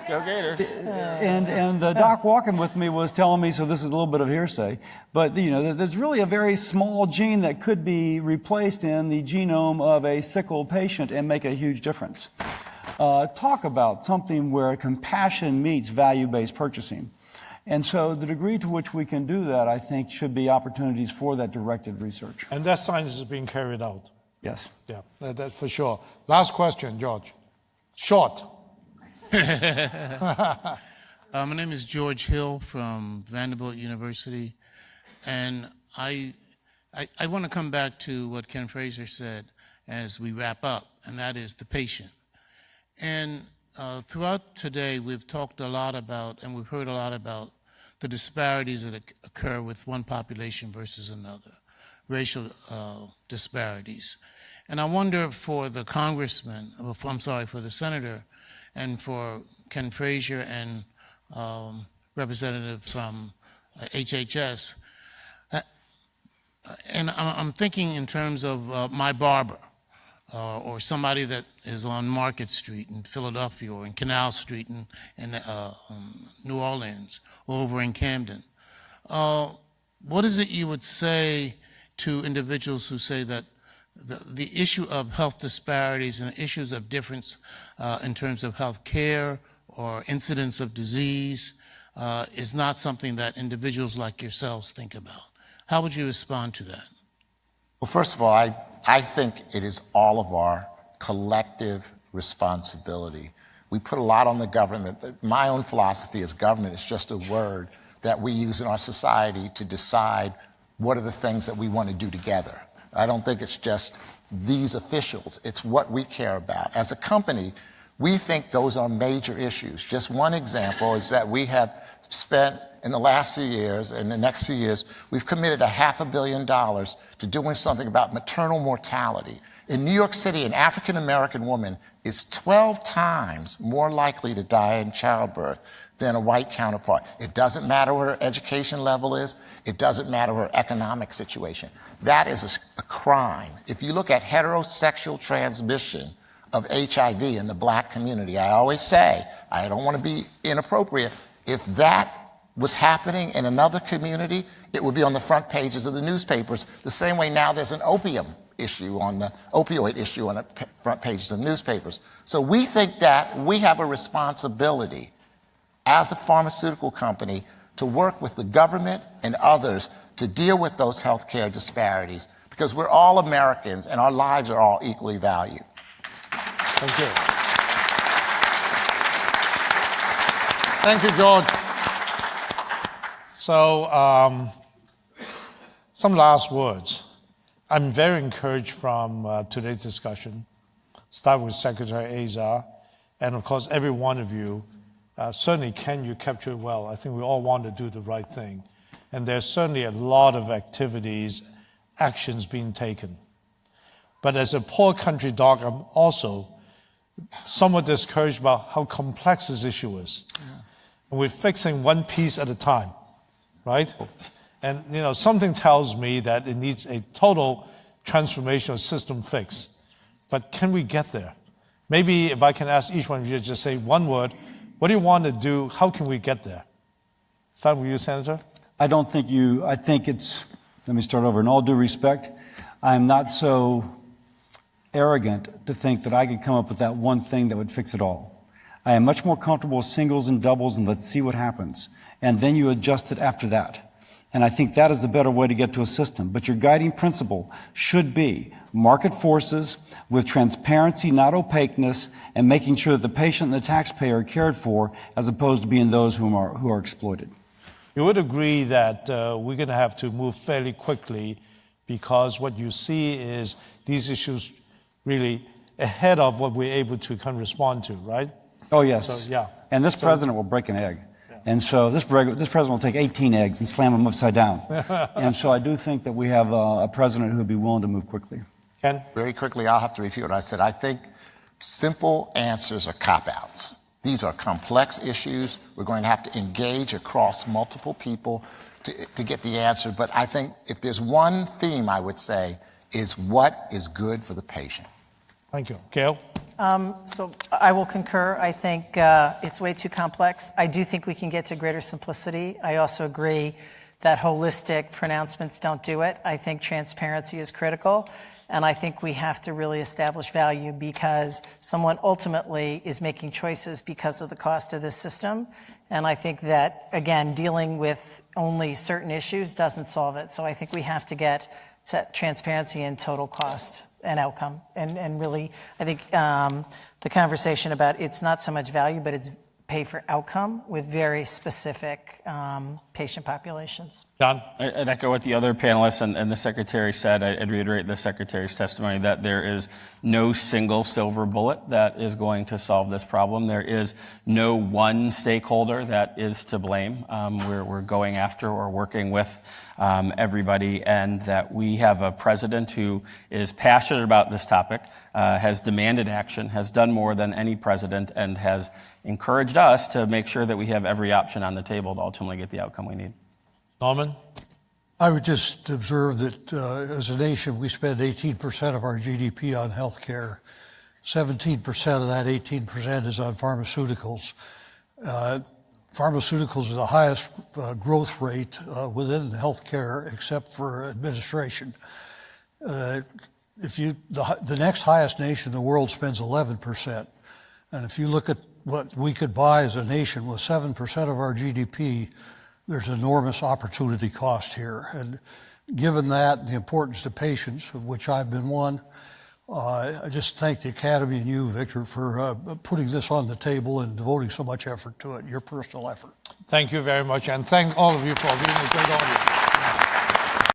Gators. And the doc walking with me was telling me, so this is a little bit of hearsay, but there's really a very small gene that could be replaced in the genome of a sickle patient and make a huge difference. Talk about something where compassion meets value-based purchasing. And so the degree to which we can do that, I think, should be opportunities for that directed research. And that science is being carried out. Yes. Yeah, that's for sure. Last question, George. Short. My name is George Hill from Vanderbilt University, and I want to come back to what Ken Frazier said as we wrap up, and that is the patient. And throughout today, we've talked a lot about, and we've heard a lot about the disparities that occur with one population versus another, racial disparities. And I wonder for the congressman, for the senator, and for Ken Frazier and representative from HHS, and I'm thinking in terms of my barber, or somebody that is on Market Street in Philadelphia, or in Canal Street in New Orleans, or over in Camden. What is it you would say to individuals who say that the issue of health disparities and issues of difference in terms of health care or incidence of disease is not something that individuals like yourselves think about? How would you respond to that? Well, first of all, I think it is all of our collective responsibility. We put a lot on the government, but my own philosophy is government is just a word that we use in our society to decide what are the things that we want to do together. I don't think it's just these officials, it's what we care about. As a company, we think those are major issues. Just one example is that we have spent in the last few years, and the next few years, we've committed $500 million to doing something about maternal mortality. In New York City, an African-American woman is 12 times more likely to die in childbirth than a white counterpart. It doesn't matter what her education level is. It doesn't matter her economic situation. That is a crime. If you look at heterosexual transmission of HIV in the black community, I always say, I don't want to be inappropriate, if that was happening in another community, it would be on the front pages of the newspapers, the same way now there's an opioid issue on the front pages of newspapers. So we think that we have a responsibility as a pharmaceutical company to work with the government and others to deal with those healthcare disparities, because we're all Americans and our lives are all equally valued. Thank you. Thank you, George. So, some last words. I'm very encouraged from today's discussion, starting with Secretary Azar, and of course, every one of you. Certainly, Ken, you captured it well. I think we all want to do the right thing. And there's certainly a lot of activities, actions being taken. But as a poor country dog, I'm also somewhat discouraged about how complex this issue is. Yeah. And we're fixing one piece at a time, right? And something tells me that it needs a total transformational system fix. But can we get there? Maybe if I can ask each one of you to just say one word, what do you want to do? How can we get there? Start with you, Senator. I think it's, let me start over. In all due respect, I'm not so arrogant to think that I could come up with that one thing that would fix it all. I am much more comfortable with singles and doubles, and let's see what happens. And then you adjust it after that. And I think that is the better way to get to a system. But your guiding principle should be market forces with transparency, not opaqueness, and making sure that the patient and the taxpayer are cared for, as opposed to being those who are exploited. You would agree that we're going to have to move fairly quickly, because what you see is these issues really ahead of what we're able to kind of respond to, right? Oh, yes. So, yeah. And this president will break an egg. Yeah. And so this president will take 18 eggs and slam them upside down. And so I do think that we have a president who would be willing to move quickly. Ken? Very quickly, I'll have to repeat what I said. I think simple answers are cop-outs. These are complex issues. We're going to have to engage across multiple people to get the answer. But I think if there's one theme I would say is what is good for the patient. Thank you. Gail? So I will concur. I think it's way too complex. I do think we can get to greater simplicity. I also agree that holistic pronouncements don't do it. I think transparency is critical. And I think we have to really establish value, because someone ultimately is making choices because of the cost of this system. And I think that, again, dealing with only certain issues doesn't solve it. So I think we have to get to transparency and total cost and outcome. And really, I think the conversation about it's not so much value, but it's pay for outcome with very specific patient populations. John? I'd echo what the other panelists and the Secretary said. I'd reiterate the Secretary's testimony that there is no single silver bullet that is going to solve this problem. There is no one stakeholder that is to blame. We're going after or working with everybody, and that we have a president who is passionate about this topic, has demanded action, has done more than any president, and has encouraged us to make sure that we have every option on the table to ultimately get the outcome we need. Norman? I would just observe that as a nation, we spend 18% of our GDP on health care. 17% of that 18% is on pharmaceuticals. Pharmaceuticals is the highest growth rate within healthcare, except for administration. The next highest nation in the world spends 11%. And if you look at what we could buy as a nation with 7% of our GDP, there's enormous opportunity cost here. And given that, and the importance to patients, of which I've been one, I just thank the Academy and you, Victor, for putting this on the table and devoting so much effort to it, your personal effort. Thank you very much, and thank all of you for being a great audience.